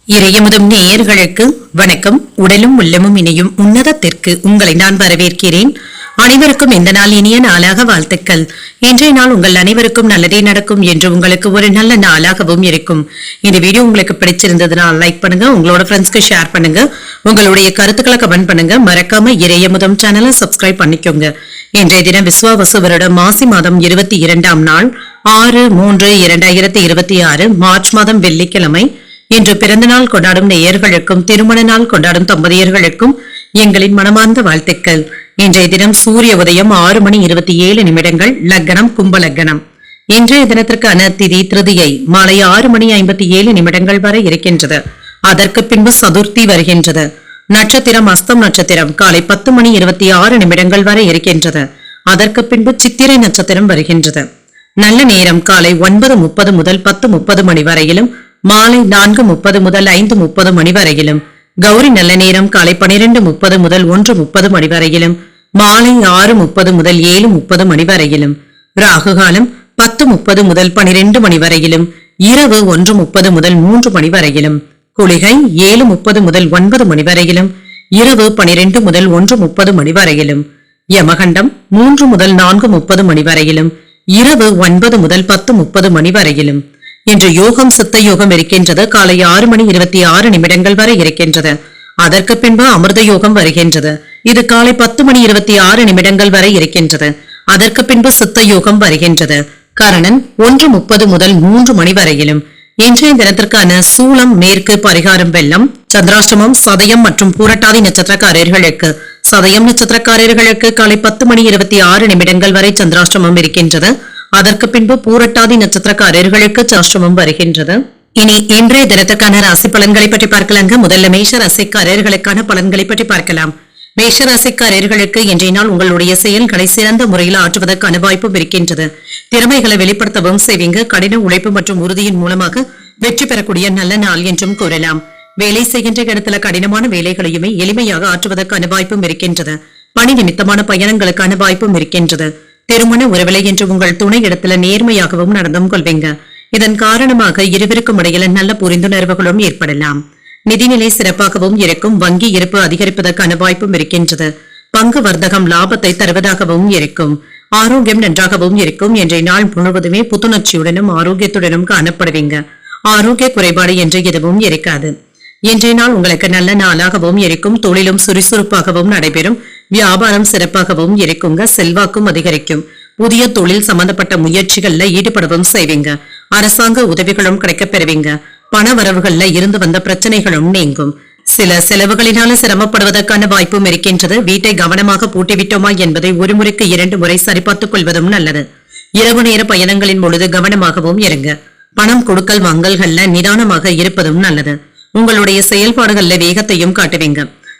இறையமுதும் நேயர்களுக்கு வணக்கம். உடலும் உள்ளமும் இணையும் உன்னதத்திற்கு உங்களை நான் வரவேற்கிறேன். அனைவருக்கும் இந்த நாள் இனிய நாளாக வாழ்த்துக்கள். இன்றைய நாள் உங்கள் அனைவருக்கும் நல்லதே நடக்கும் என்று உங்களுக்கு ஒரு நல்ல நாளாகவும் இருக்கும். இந்த வீடியோ உங்களுக்கு பிடிச்சிருந்ததுனால் லைக் பண்ணுங்க, உங்களோட ஃப்ரெண்ட்ஸ்க்கு ஷேர் பண்ணுங்க, உங்களுடைய கருத்துக்களை கமெண்ட் பண்ணுங்க. மறக்காம இறையமுதம் சேனலை சப்ஸ்கிரைப் பண்ணிக்கோங்க. இன்றைய தினம் விஸ்வாவசு வருடம் மாசி மாதம் 22ஆம் நாள் 6/3/2026 மார்ச் மாதம் வெள்ளிக்கிழமை. இன்று பிறந்த நாள் கொண்டாடும் நேயர்களுக்கும் திருமண நாள் கொண்டாடும் தம்பதியர்களுக்கும் எங்களின் மனமார்ந்த வாழ்த்துக்கள். இன்றைய தினம் சூரிய உதயம் 6:27 லக்னம் கும்ப லக்னம். இன்றைய தினத்திற்கான திதி திருதியை மாலை 6:57 வரை இருக்கின்றது. அதற்கு பின்பு சதுர்த்தி வருகின்றது. நட்சத்திரம் அஸ்தம் நட்சத்திரம் காலை 10:26 வரை இருக்கின்றது. அதற்கு பின்பு சித்திரை நட்சத்திரம் வருகின்றது. நல்ல நேரம் காலை 9:30 முதல் 10:30 மணி வரையிலும், மாலை 4:30 முதல் 5:30 மணி வரையிலும். கௌரி நல்ல நேரம் காலை 12:30 முதல் 1:30 மணி வரையிலும், மாலை 6:30 முதல் 7:30 மணி வரையிலும். ராகு காலம் 10:30 முதல் 12 மணி வரையிலும், இரவு 1:30 முதல் 3 மணி வரையிலும். குளிகை 7:30 முதல் 9 மணி வரையிலும், இரவு 12 முதல் 1:30 மணி வரையிலும். யமகண்டம் 3 முதல் 4:30 மணி வரையிலும், இரவு 9 முதல் 10:30 மணி வரையிலும். இன்று யோகம் சித்த யோகம் இருக்கின்றது. காலை 6:26 வரை இருக்கின்றது. அதற்கு பின்பு அமிர்த யோகம் வருகின்றது. இது காலை 10:26 வரை இருக்கின்றது. அதற்கு பின்பு சித்த யோகம் வருகின்றது. கரணன் 1:30 முதல் 3 மணி வரையிலும். இன்றைய தினத்திற்கான சூலம் மேற்கு, பரிகாரம் வெள்ளம். சந்திராஷ்டமம் சதயம் மற்றும் பூரட்டாதி நட்சத்திரக்காரர்களுக்கு. சதயம் நட்சத்திரக்காரர்களுக்கு காலை 10:26 வரை சந்திராஷ்டமம் இருக்கின்றது. அதற்கு பின்பு பூரட்டாதி நட்சத்திரக்காரர்களுக்கு சாஷ்டமம் வருகின்றது. இனி இன்றைய தினத்துக்கான ராசி பலன்களை பற்றி பார்க்கலாங்க. முதல்ல மேஷ ராசிக்காரர்களுக்கான பலன்களை பற்றி பார்க்கலாம். மேஷ ராசிக்காரர்களுக்கு இன்றைய நாள் உங்களுடைய செயல்களை சிறந்த முறையில் ஆற்றுவதற்கான வாய்ப்பும் இருக்கின்றது. திறமைகளை வெளிப்படுத்தவும் செய்வீங்க. கடின உழைப்பு மற்றும் உறுதியின் மூலமாக வெற்றி பெறக்கூடிய நல்ல நாள் என்றும் கூறலாம். வேலை செய்கின்ற இடத்துல கடினமான வேலைகளையுமே எளிமையாக ஆற்றுவதற்கான வாய்ப்பும் இருக்கின்றது. பணி நிமித்தமான பயணங்களுக்கான வாய்ப்பும் இருக்கின்றது. திருமண உறவிலை என்று உங்கள் துணை இடத்துல நேர்மையாகவும் நடந்தும் கொள்வீங்க. இதன் காரணமாக இருவருக்கும் இடையில நல்ல புரிந்துணர்வுகளும் ஏற்படலாம். நிதிநிலை சிறப்பாகவும் இருக்கும். வங்கி இருப்பு அதிகரிப்பதற்கான வாய்ப்பும் இருக்கின்றது. பங்கு வர்த்தகம் லாபத்தை தருவதாகவும் இருக்கும். ஆரோக்கியம் நன்றாகவும் இருக்கும். இன்றைய நாள் முழுவதுமே புத்துணர்ச்சியுடனும் ஆரோக்கியத்துடனும் காணப்படுவீங்க. ஆரோக்கிய குறைபாடு என்று எதுவும் இருக்காது. இன்றைய நாள் உங்களுக்கு நல்ல நாளாகவும் இருக்கும். தொழிலும் சுறுசுறுப்பாகவும் நடைபெறும். வியாபாரம் சிறப்பாகவும் இருக்குங்க. செல்வாக்கும் அதிகரிக்கும். புதிய தொழில் சம்பந்தப்பட்ட முயற்சிகள்ல ஈடுபடவும் செய்வீங்க. அரசாங்க உதவிகளும் கிடைக்கப் பெறுவீங்க. பண வரவுகள்ல இருந்து வந்த பிரச்சனைகளும் நீங்கும். சில செலவுகளினால சிரமப்படுவதற்கான வாய்ப்பும் இருக்கின்றது. வீட்டை கவனமாக பூட்டிவிட்டோமா என்பதை ஒரு முறைக்கு 2 முறை சரிபார்த்துக் கொள்வதும் நல்லது. இரவு நேர பயணங்களின் பொழுது கவனமாகவும் இருங்க. பணம் கொடுக்கல் வாங்கல்கள்ல நிதானமாக இருப்பதும் நல்லது. உங்களுடைய செயல்பாடுகள்ல வேகத்தையும் காட்டுவீங்க.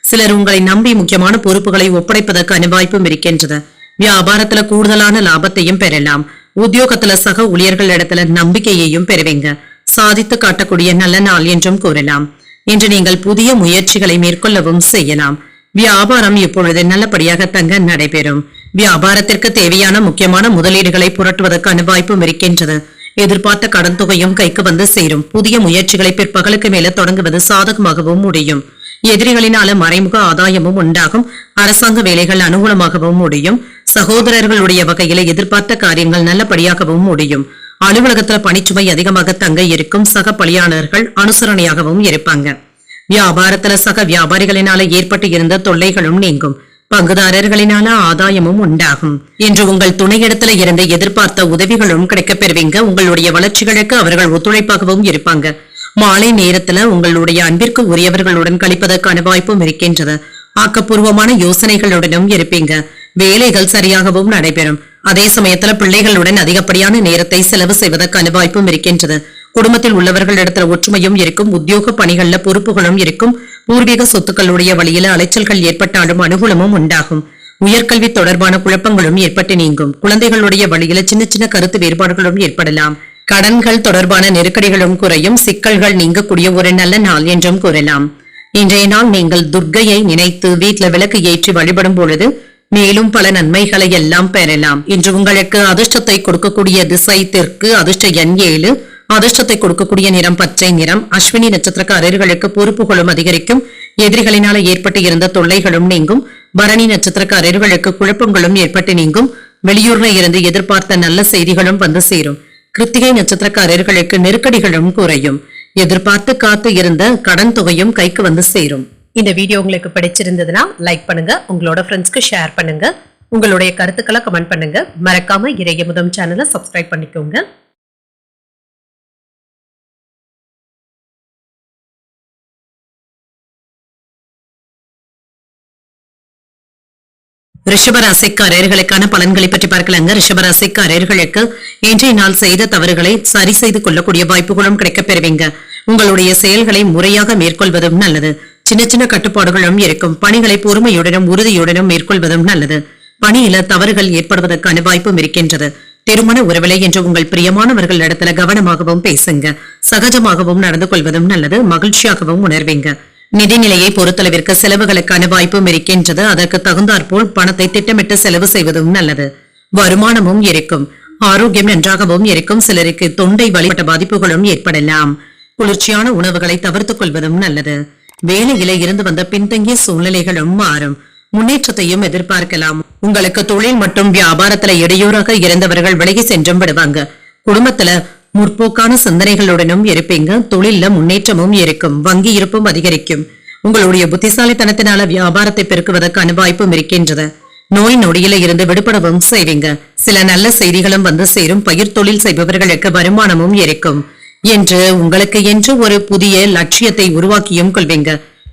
சிலர் உங்களை நம்பி முக்கியமான பொறுப்புகளை ஒப்படைப்பதற்கான வாய்ப்பும் இருக்கின்றது. வியாபாரத்துல கூடுதலான லாபத்தையும் பெறலாம். உத்தியோகத்துல சக ஊழியர்கள் இடத்துல நம்பிக்கையையும் பெறுவீங்க. சாதித்து காட்டக்கூடிய நல்ல நாள் என்றும் கூறலாம். இன்று நீங்கள் புதிய முயற்சிகளை மேற்கொள்ளவும் செய்யலாம். வியாபாரம் இப்பொழுது நல்லபடியாக தங்க நடைபெறும். வியாபாரத்திற்கு தேவையான முக்கியமான முதலீடுகளை புரட்டுவதற்கான வாய்ப்பும் இருக்கின்றது. எதிர்பார்த்த கடன் தொகையும் கைக்கு வந்து சேரும். புதிய முயற்சிகளை பிற்பகலுக்கு மேல தொடங்குவது சாதகமாகவும் முடியும். எதிரிகளினால மறைமுக ஆதாயமும் உண்டாகும். அரசாங்க வேலைகள் அனுகூலமாகவும் முடியும். சகோதரர்களுடைய வகையில எதிர்பார்த்த காரியங்கள் நல்லபடியாகவும் முடியும். அலுவலகத்துல பணிச்சுமை அதிகமாக தங்க இருக்கும். சக பணியாளர்கள் அனுசரணையாகவும் இருப்பாங்க. வியாபாரத்துல சக வியாபாரிகளினால ஏற்பட்டு இருந்த தொல்லைகளும் நீங்கும். பங்குதாரர்களினால ஆதாயமும் உண்டாகும். இன்று உங்கள் துணையிடத்துல இருந்து எதிர்பார்த்த உதவிகளும் கிடைக்கப் பெறுவீங்க. உங்களுடைய வளர்ச்சிகளுக்கு அவர்கள் ஒத்துழைப்பாகவும் இருப்பாங்க. மாலை நேரத்துல உங்களுடைய அன்பிற்கு உரியவர்களுடன் கழிப்பதற்கான வாய்ப்பும் இருக்கின்றது. ஆக்கப்பூர்வமான யோசனைகளுடனும் இருப்பீங்க. வேலைகள் சரியாகவும் நடைபெறும். அதே சமயத்துல பிள்ளைகளுடன் அதிகப்படியான நேரத்தை செலவு செய்வதற்கான வாய்ப்பும் இருக்கின்றது. குடும்பத்தில் உள்ளவர்களிடத்துல ஒற்றுமையும் இருக்கும். உத்தியோக பணிகள்ல பொறுப்புகளும் இருக்கும். பூர்வீக சொத்துக்களுடைய வழியில அலைச்சல்கள் ஏற்பட்டாலும் அனுகூலமும் உண்டாகும். உயர்கல்வி தொடர்பான குழப்பங்களும் ஏற்பட்டு நீங்கும். குழந்தைகளுடைய வழியில சின்ன சின்ன கருத்து வேறுபாடுகளும் ஏற்படலாம். கடன்கள் தொடர்பான நெருக்கடிகளும் குறையும். சிக்கல்கள் நீங்கக்கூடிய ஒரு நல்ல நாள் என்றும் கூறலாம். இன்றைய நாள் நீங்கள் துர்க்கையை நினைத்து வீட்டுல விளக்கு ஏற்றி வழிபடும் பொழுது மேலும் பல நன்மைகளை எல்லாம் பெறலாம். இன்று உங்களுக்கு அதிர்ஷ்டத்தை கொடுக்கக்கூடிய திசை தெற்கு. அதிர்ஷ்ட எண் 7. அதிர்ஷ்டத்தை கொடுக்கக்கூடிய நிறம் பச்சை நிறம். அஸ்வினி நட்சத்திரக்காரர்களுக்கு பொறுப்புகளும் அதிகரிக்கும். எதிரிகளினால ஏற்பட்டு இருந்த தொல்லைகளும் நீங்கும். பரணி நட்சத்திரக்காரர்களுக்கு குழப்பங்களும் ஏற்பட்டு நீங்கும். வெளியூர்ல இருந்து எதிர்பார்த்த நல்ல செய்திகளும் வந்து சேரும். கிருத்திகை நட்சத்திரக்காரர்களுக்கு நெருக்கடிகளும் குறையும். எதிர்பார்த்து காத்து இருந்த கடன் தொகையும் கைக்கு வந்து சேரும். இந்த வீடியோ உங்களுக்கு பிடிச்சிருந்ததுன்னா லைக் பண்ணுங்க, உங்களோட ஃப்ரெண்ட்ஸ்க்கு ஷேர் பண்ணுங்க, உங்களுடைய கருத்துக்களை கமெண்ட் பண்ணுங்க. மறக்காம இறையமுதம் சேனலை சப்ஸ்கிரைப் பண்ணிக்கோங்க. ரிஷபராசிக்காரர்களுக்கான பலன்களை பற்றி பார்க்கலாங்க. ரிஷபராசிக்காரர்களுக்கு இன்றைய நாள் செய்த தவறுகளை சரி செய்து கொள்ளக்கூடிய வாய்ப்புகளும் கிடைக்கப் பெறுவீங்க. உங்களுடைய செயல்களை முறையாக மேற்கொள்வதும் நல்லது. சின்ன சின்ன கட்டுப்பாடுகளும் இருக்கும். பணிகளை பொறுமையுடனும் உறுதியுடனும் மேற்கொள்வதும் நல்லது. பணியில தவறுகள் ஏற்படுவதற்கான வாய்ப்பும் இருக்கின்றது. திருமண உறவிலை என்று உங்கள் பிரியமானவர்கள் இடத்துல கவனமாகவும் பேசுங்க. சகஜமாகவும் நடந்து கொள்வதும் நல்லது. மகிழ்ச்சியாகவும் உணர்வீங்க. நிதிநிலையை பொறுத்தளவிற்கு செலவுகளுக்கான வாய்ப்பும் இருக்கின்றது. அதற்கு தகுந்தாற்போல் பணத்தை திட்டமிட்டு செலவு செய்வதும் நல்லது. வருமானமும் இருக்கும். ஆரோக்கியம் நன்றாகவும் இருக்கும். சிலருக்கு தொண்டை வழிபட்ட பாதிப்புகளும் ஏற்படலாம். குளிர்ச்சியான உணவுகளை தவிர்த்துக் கொள்வதும் நல்லது. வேலையில இருந்து வந்த பின்தங்கிய சூழ்நிலைகளும் மாறும். முன்னேற்றத்தையும் எதிர்பார்க்கலாம். உங்களுக்கு தொழில் மற்றும் வியாபாரத்துல இடையூறாக இருந்தவர்கள் விலகி சென்றும் விடுவாங்க. குடும்பத்துல முற்போக்கான சிந்தனைகளுடனும் இருப்பீங்க. தொழில முன்னேற்றமும் இருக்கும். வங்கி இருப்பும் அதிகரிக்கும். உங்களுடைய புத்திசாலித்தனத்தினால வியாபாரத்தை பெருக்குவதற்கான வாய்ப்பும் இருக்கின்றது. நோய் நொடியில இருந்து விடுபடவும் செய்வீங்க. சில நல்ல செய்திகளும் வந்து சேரும். பயிர் தொழில் செய்பவர்களுக்கு வருமானமும் இருக்கும். என்று உங்களுக்கு என்று ஒரு புதிய லட்சியத்தை உருவாக்கியும் கொள்வீங்க.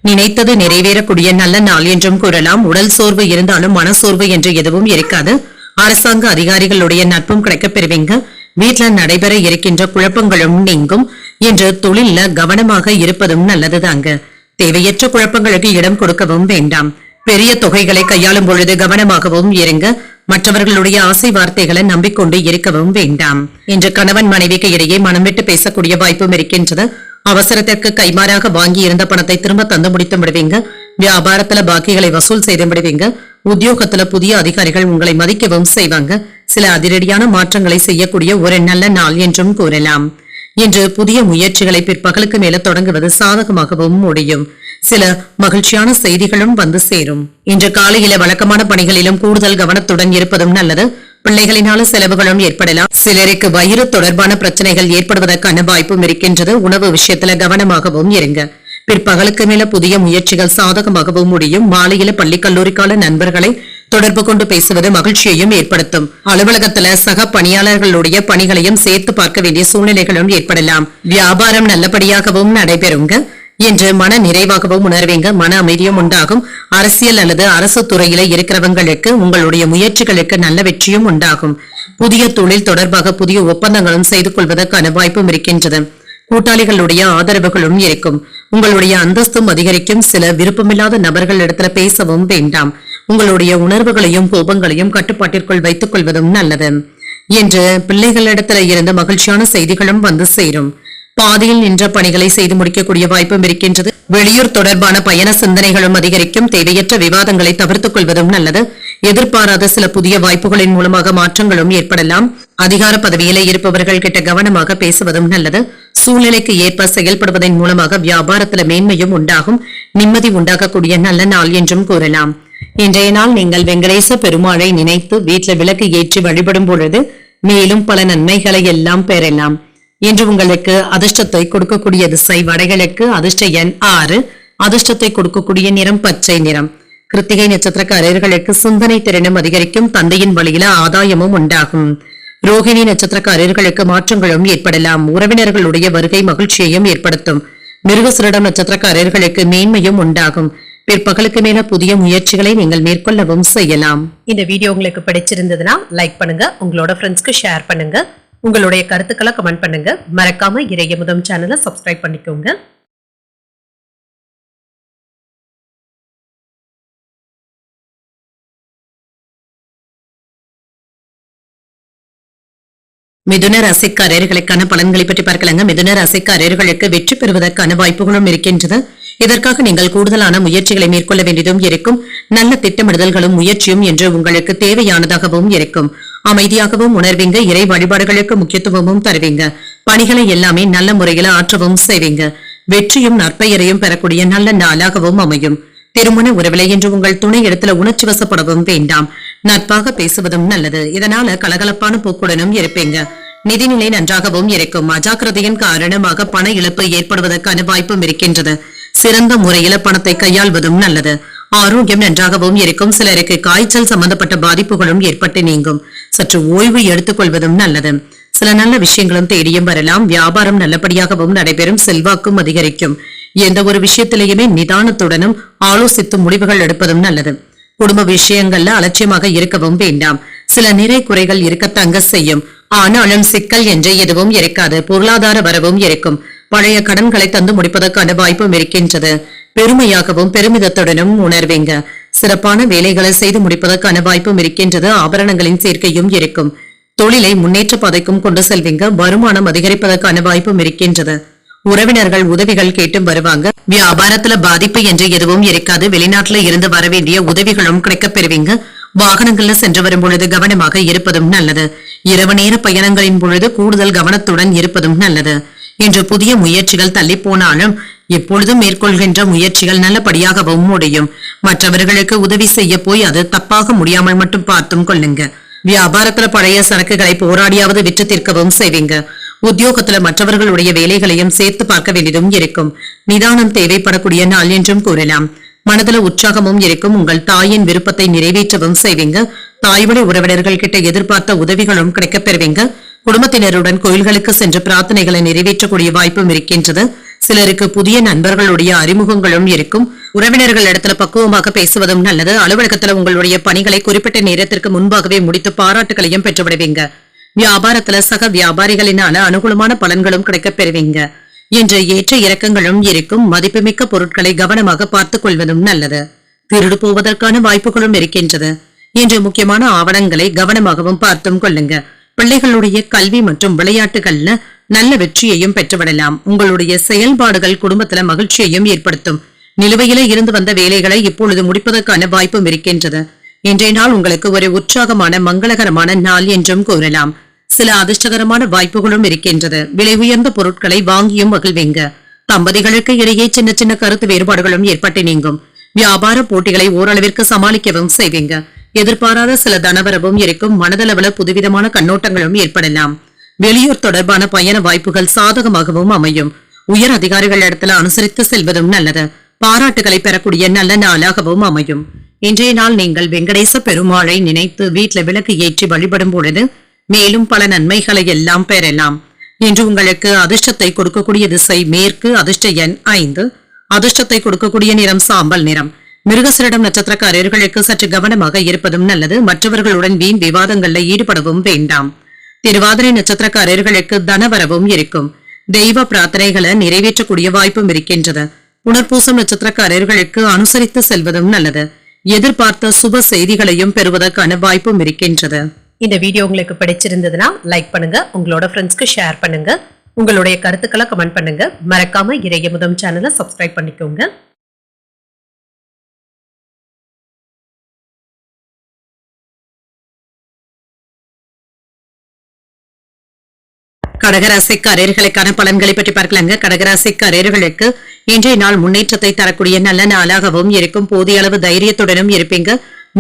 நினைத்தது நிறைவேறக்கூடிய நல்ல நாள் என்றும் கூறலாம். உடல் சோர்வு இருந்தாலும் மனசோர்வு என்று எதுவும் இருக்காது. அரசாங்க அதிகாரிகளுடைய நட்பும் கிடைக்கப் பெறுவீங்க. வீட்டுல நடைபெற இருக்கின்ற குழப்பங்களும் நீங்கும். என்று தொழில்ல கவனமாக இருப்பதும் நல்லதுதாங்க. தேவையற்ற குழப்பங்களுக்கு இடம் கொடுக்கவும் வேண்டாம். பெரிய தொகைகளை கையாளும் பொழுது கவனமாகவும் இருங்க. மற்றவர்களுடைய ஆசை வார்த்தைகளை நம்பிக்கொண்டு இருக்கவும் வேண்டாம். இன்று கணவன் மனைவிக்கு இடையே மனம் விட்டு பேசக்கூடிய வாய்ப்பும் இருக்கின்றது. அவசரத்திற்கு கைமாறாக வாங்கி இருந்த பணத்தை திரும்ப தந்து முடித்து விடுவீங்க. வியாபாரத்துல பாக்கிகளை வசூல் செய்து விடுவீங்க. உத்தியோகத்துல புதிய அதிகாரிகள் உங்களை மதிக்கவும் செய்வாங்க. சில அதிரடியான மாற்றங்களை செய்யக்கூடிய ஒரு நல்ல நாள் என்றும் கூறலாம். இன்று புதிய முயற்சிகளை பிற்பகலுக்கு மேல தொடங்குவது சாதகமாகவும் முடியும். சில மகிழ்ச்சியான செய்திகளும் வந்து சேரும். இன்று காலையில வழக்கமான பணிகளிலும் கூடுதல் கவனத்துடன் இருப்பதும் நல்லது. பிள்ளைகளினால செலவுகளும் ஏற்படலாம். சிலருக்கு வயிறு தொடர்பான பிரச்சனைகள் ஏற்படுவதற்கான வாய்ப்பும் இருக்கின்றது. உணவு விஷயத்துல கவனமாகவும் இருங்க. பிற்பகலுக்கு மேல புதிய முயற்சிகள் சாதகமாகவும் முடியும். மாலையில பள்ளி கல்லூரிக்கால நண்பர்களை தொடர்பு கொண்டு பேசுவது மகிழ்ச்சியையும் ஏற்படுத்தும். அலுவலகத்துல சக பணியாளர்களுடைய பணிகளையும் சேர்த்து பார்க்க வேண்டிய சூழ்நிலைகளும் ஏற்படலாம். வியாபாரம் நல்லபடியாகவும் நடைபெறுங்க. என்று மன நிறைவாகவும் உணர்வீங்க. மன அமைதியும் உண்டாகும். அரசியல் அல்லது அரசு துறையில இருக்கிறவங்களுக்கு உங்களுடைய முயற்சிகளுக்கு நல்ல வெற்றியும் உண்டாகும். புதிய தொழில் தொடர்பாக புதிய ஒப்பந்தங்களும் செய்து கொள்வதற்கான வாய்ப்பும் இருக்கின்றது. கூட்டாளிகளுடைய ஆதரவுகளும் இருக்கும். உங்களுடைய அந்தஸ்தும் அதிகரிக்கும். சில விருப்பமில்லாத நபர்கள் இடத்துல பேசவும் வேண்டாம். உங்களுடைய உணர்வுகளையும் கோபங்களையும் கட்டுப்பாட்டிற்குள் வைத்துக் கொள்வதும் நல்லது. என்று பிள்ளைகளிடத்துல இருந்து மகிழ்ச்சியான செய்திகளும் வந்து சேரும். பாதியில் நின்ற பணிகளை செய்து முடிக்கக்கூடிய வாய்ப்பும் இருக்கின்றது. வெளியூர் தொடர்பான பயண சிந்தனைகளும் அதிகரிக்கும். தேவையற்ற விவாதங்களை தவிர்த்துக் கொள்வதும் நல்லது. எதிர்பாராத சில புதிய வாய்ப்புகளின் மூலமாக மாற்றங்களும் ஏற்படலாம். அதிகார பதவியில இருப்பவர்கள் கிட்ட கவனமாக பேசுவதும் நல்லது. சூழ்நிலைக்கு ஏற்ப செயல்படுவதன் மூலமாக வியாபாரத்துல மேன்மையும் உண்டாகும். நிம்மதி உண்டாகக்கூடிய நல்ல நாள் என்றும் கூறலாம். இன்றைய நாள் நீங்கள் வெங்கடேச பெருமாளை நினைத்து வீட்டுல விளக்கு ஏற்றி வழிபடும் பொழுது மேலும் பல நன்மைகளை எல்லாம் பெறலாம். இன்று உங்களுக்கு அதிர்ஷ்டத்தை கொடுக்கக்கூடிய திசை வடகிழக்கு. அதிர்ஷ்ட எண் 6. அதிர்ஷ்டத்தை கொடுக்கக்கூடிய நிறம் பச்சை நிறம். கிருத்திகை நட்சத்திரக்காரர்களுக்கு சிந்தனை திறனும் அதிகரிக்கும். தந்தையின் வழியில ஆதாயமும் உண்டாகும். ரோகிணி நட்சத்திரக்காரர்களுக்கு மாற்றங்களும் ஏற்படலாம். உறவினர்களுடைய வருகை மகிழ்ச்சியையும் ஏற்படுத்தும். மிருகசீரிடம் நட்சத்திரக்காரர்களுக்கு மேன்மையும் உண்டாகும். பிற்பகலுக்கு மேல புதிய முயற்சிகளை நீங்கள் மேற்கொள்ளவும் செய்யலாம். இந்த வீடியோ உங்களுக்கு பிடிச்சிருந்ததுன்னா லைக் பண்ணுங்க, உங்களோட ஃப்ரெண்ட்ஸ்க்கு ஷேர் பண்ணுங்க, உங்களுடைய கருத்துக்களை கமெண்ட் பண்ணுங்க. மறக்காம இறையமுதம் சேனலை சப்ஸ்கிரைப் பண்ணிக்கோங்க. மிதுன ராசிக்காரர்களுக்கான பலன்களை பற்றி பார்க்கலாங்க. மிதுன ராசிக்காரர்களுக்கு வெற்றி பெறுவதற்கான வாய்ப்புகளும் இருக்கின்றது. இதற்காக நீங்கள் கூடுதலான முயற்சிகளை மேற்கொள்ள வேண்டியதும் இருக்கும். நல்ல திட்டமிடுதல்களும் முயற்சியும் என்று உங்களுக்கு தேவையானதாகவும் இருக்கும். அமைதியாகவும் உணர்வீங்க. இறை வழிபாடுகளுக்கு முக்கியத்துவமும் தருவீங்க. பணிகளை எல்லாமே நல்ல முறையில ஆற்றவும் செய்வீங்க. வெற்றியும் நற்பெயரையும் பெறக்கூடிய நல்ல நாளாகவும் அமையும். திருமண உறவில இன்று உங்கள் துணை இடத்துல உணர்ச்சி வசப்படவும் வேண்டாம். நட்பாக பேசுவதும் நல்லது. இதனால கலகலப்பான போக்குடனும் இருப்பீங்க. நிதிநிலை நன்றாகவும் இருக்கும். அஜாக்கிரதையின் காரணமாக பண இழப்பு ஏற்படுவதற்கான வாய்ப்பும் இருக்கின்றது. சிறந்த முறையில பணத்தை கையாள்வதும் நல்லது. ஆரோக்கியம் நன்றாகவும் இருக்கும். சிலருக்கு காய்ச்சல் சம்பந்தப்பட்ட பாதிப்புகளும் ஏற்பட்டு நீங்கும். சற்று ஓய்வு எடுத்துக் கொள்வதும் நல்லது. சில நல்ல விஷயங்களும் தேடியும் வரலாம். வியாபாரம் நல்லபடியாகவும் நடைபெறும். செல்வாக்கும் அதிகரிக்கும். எந்த ஒரு விஷயத்திலேயுமே நிதானத்துடனும் ஆலோசித்து முடிவுகள் எடுப்பதும் நல்லது. குடும்ப விஷயங்கள்ல அலட்சியமாக இருக்கவும் வேண்டாம். சில நிறை குறைகள் இருக்கத்தங்க செய்யும். ஆனாலும் சிக்கல் என்று எதுவும் இருக்காது. பொருளாதார வரவும் இருக்கும். பழைய கடன்களை தந்து முடிப்பதற்கான வாய்ப்பும் இருக்கின்றது. பெருமையாகவும் பெருமிதத்துடனும் உணர்வீங்க. சிறப்பான வேலைகளை செய்து முடிப்பதற்கான வாய்ப்பும் இருக்கின்றது. ஆபரணங்களின் சேர்க்கையும் இருக்கும். தொழிலை முன்னேற்ற பாதைக்கும் கொண்டு செல்வீங்க. வருமானம் அதிகரிப்பதற்கான வாய்ப்பும் இருக்கின்றது. உறவினர்கள் உதவிகள் கேட்டும் வருவாங்க. வியாபாரத்துல பாதிப்பு என்று எதுவும் இருக்காது. வெளிநாட்டுல இருந்து வரவேண்டிய உதவிகளும் கிடைக்கப் பெறுவீங்க. வாகனங்கள்ல சென்று வரும் பொழுது கவனமாக இருப்பதும் நல்லது. இரவு நேர பயணங்களின் பொழுது கூடுதல் கவனத்துடன் இருப்பதும் நல்லது. இன்று புதிய முயற்சிகள் தள்ளி போனாலும் எப்பொழுதும் மேற்கொள்கின்ற முயற்சிகள் நல்லபடியாகவும் முடியும். மற்றவர்களுக்கு உதவி செய்ய போய் அது தப்பாக முடியாமல் மட்டும் பார்த்தும் கொள்ளுங்க. வியாபாரத்துல பழைய சரக்குகளை போராடியாவது விற்று தீர்க்கவும் செய்வீங்க. உத்தியோகத்துல மற்றவர்களுடைய வேலைகளையும் சேர்த்து பார்க்க வேண்டியதும் இருக்கும். நிதானம் தேவைப்படக்கூடிய நாள் என்றும் கூறலாம். மனதுல உற்சாகமும் இருக்கும். உங்கள் தாயின் விருப்பத்தை நிறைவேற்றவும் செய்வீங்க. தாய்வழி உறவினர்கள் கிட்ட எதிர்பார்த்த உதவிகளும் கிடைக்கப் பெறுவீங்க. குடும்பத்தினருடன் கோயில்களுக்கு சென்று பிரார்த்தனைகளை நிறைவேற்றக்கூடிய வாய்ப்பும் இருக்கின்றது. சிலருக்கு புதிய நண்பர்களுடைய அறிமுகங்களும் இருக்கும். உறவினர்கள் இடத்துல பக்குவமாக பேசுவதும் நல்லது. அலுவலகத்துல உங்களுடைய பணிகளை குறிப்பிட்ட நேரத்திற்கு முன்பாகவே முடித்து பாராட்டுகளையும் பெற்றுவிடுவீங்க. வியாபாரத்துல சக வியாபாரிகளினால அனுகூலமான பலன்களும் கிடைக்கப் பெறுவீங்க. இன்று ஏற்ற இறக்கங்களும் இருக்கும். மதிப்புமிக்க பொருட்களை கவனமாக பார்த்துக் கொள்வதும் நல்லது. திருடு போவதற்கான வாய்ப்புகளும் இருக்கின்றது. இன்று முக்கியமான ஆவணங்களை கவனமாகவும் பார்த்தும் கொள்ளுங்க. பிள்ளைகளுடைய கல்வி மற்றும் விளையாட்டுகள்ல நல்ல வெற்றியையும் பெற்றுவிடலாம். உங்களுடைய செயல்பாடுகள் குடும்பத்துல மகிழ்ச்சியையும் ஏற்படுத்தும். நிலுவையில இருந்து வந்த வேலைகளை இப்பொழுது முடிப்பதற்கான வாய்ப்பும் இருக்கின்றது. இன்றைய நாள் உங்களுக்கு ஒரு உற்சாகமான மங்களகரமான நாள் என்றும் கூறலாம். சில அதிர்ஷ்டகரமான வாய்ப்புகளும் இருக்கின்றது. விலை உயர்ந்த பொருட்களை வாங்கியும் மகிழ்வீங்க. தம்பதிகளுக்கு இடையே சின்ன சின்ன கருத்து வேறுபாடுகளும் ஏற்பட்டு நீங்கும். வியாபார போட்டிகளை ஓரளவிற்கு சமாளிக்கவும் செய்வீங்க. எதிர்பாராத சில தனவரவும் இருக்கும். மனதளவுல புதுவிதமான கண்ணோட்டங்களும் ஏற்படலாம். வெளியூர் தொடர்பான பயண வாய்ப்புகள் சாதகமாகவும் அமையும். உயர் அதிகாரிகள் இடத்துல அனுசரித்து செல்வதும் நல்லது. பாராட்டுகளை பெறக்கூடிய நல்ல நாளாகவும் அமையும். இன்றைய நாள் நீங்கள் வெங்கடேச பெருமாளை நினைத்து வீட்டுல விளக்கு ஏற்றி வழிபடும் பொழுது மேலும் பல நன்மைகளை எல்லாம் பெறலாம். இன்று உங்களுக்கு அதிர்ஷ்டத்தை கொடுக்கக்கூடிய திசை மேற்கு. அதிர்ஷ்ட எண் 5. அதிர்ஷ்டத்தை கொடுக்கக்கூடிய நிறம் சாம்பல் நிறம். மிருகசீரிடம் நட்சத்திரக்காரர்களுக்கு சற்று கவனமாக இருப்பதும் நல்லது. மற்றவர்களுடன் வீண் விவாதங்கள்ல ஈடுபடவும் வேண்டாம். திருவாதிரை நட்சத்திரக்காரர்களுக்கு தனவரவும் இருக்கும். தெய்வ பிரார்த்தனைகளை நிறைவேற்றக்கூடிய வாய்ப்பும் இருக்கின்றது. புனர்பூசம் நட்சத்திரக்காரர்களுக்கு அனுசரித்து செல்வதும் நல்லது. எதிர்பார்த்த சுப செய்திகளையும் பெறுவதற்கான வாய்ப்பும் இருக்கின்றது. இந்த வீடியோ உங்களுக்கு பிடிச்சிருந்ததுன்னா லைக் பண்ணுங்க. உங்களோட ஃப்ரெண்ட்ஸ்க்கு ஷேர் பண்ணுங்க. உங்களுடைய கருத்துக்களை கமெண்ட் பண்ணுங்க. மறக்காம இறையமுதம் சேனலை சப்ஸ்கிரைப் பண்ணிக்கோங்க. கடகராசிக்காரர்களுக்கான பலன்களை பற்றி பார்க்கலாங்க. கடகராசிக்காரர்களுக்கு இன்றைய நாள் முன்னேற்றத்தை தரக்கூடிய நல்ல நாளாகவும் இருக்கும். போதிய அளவு தைரியத்துடனும் இருப்பீங்க.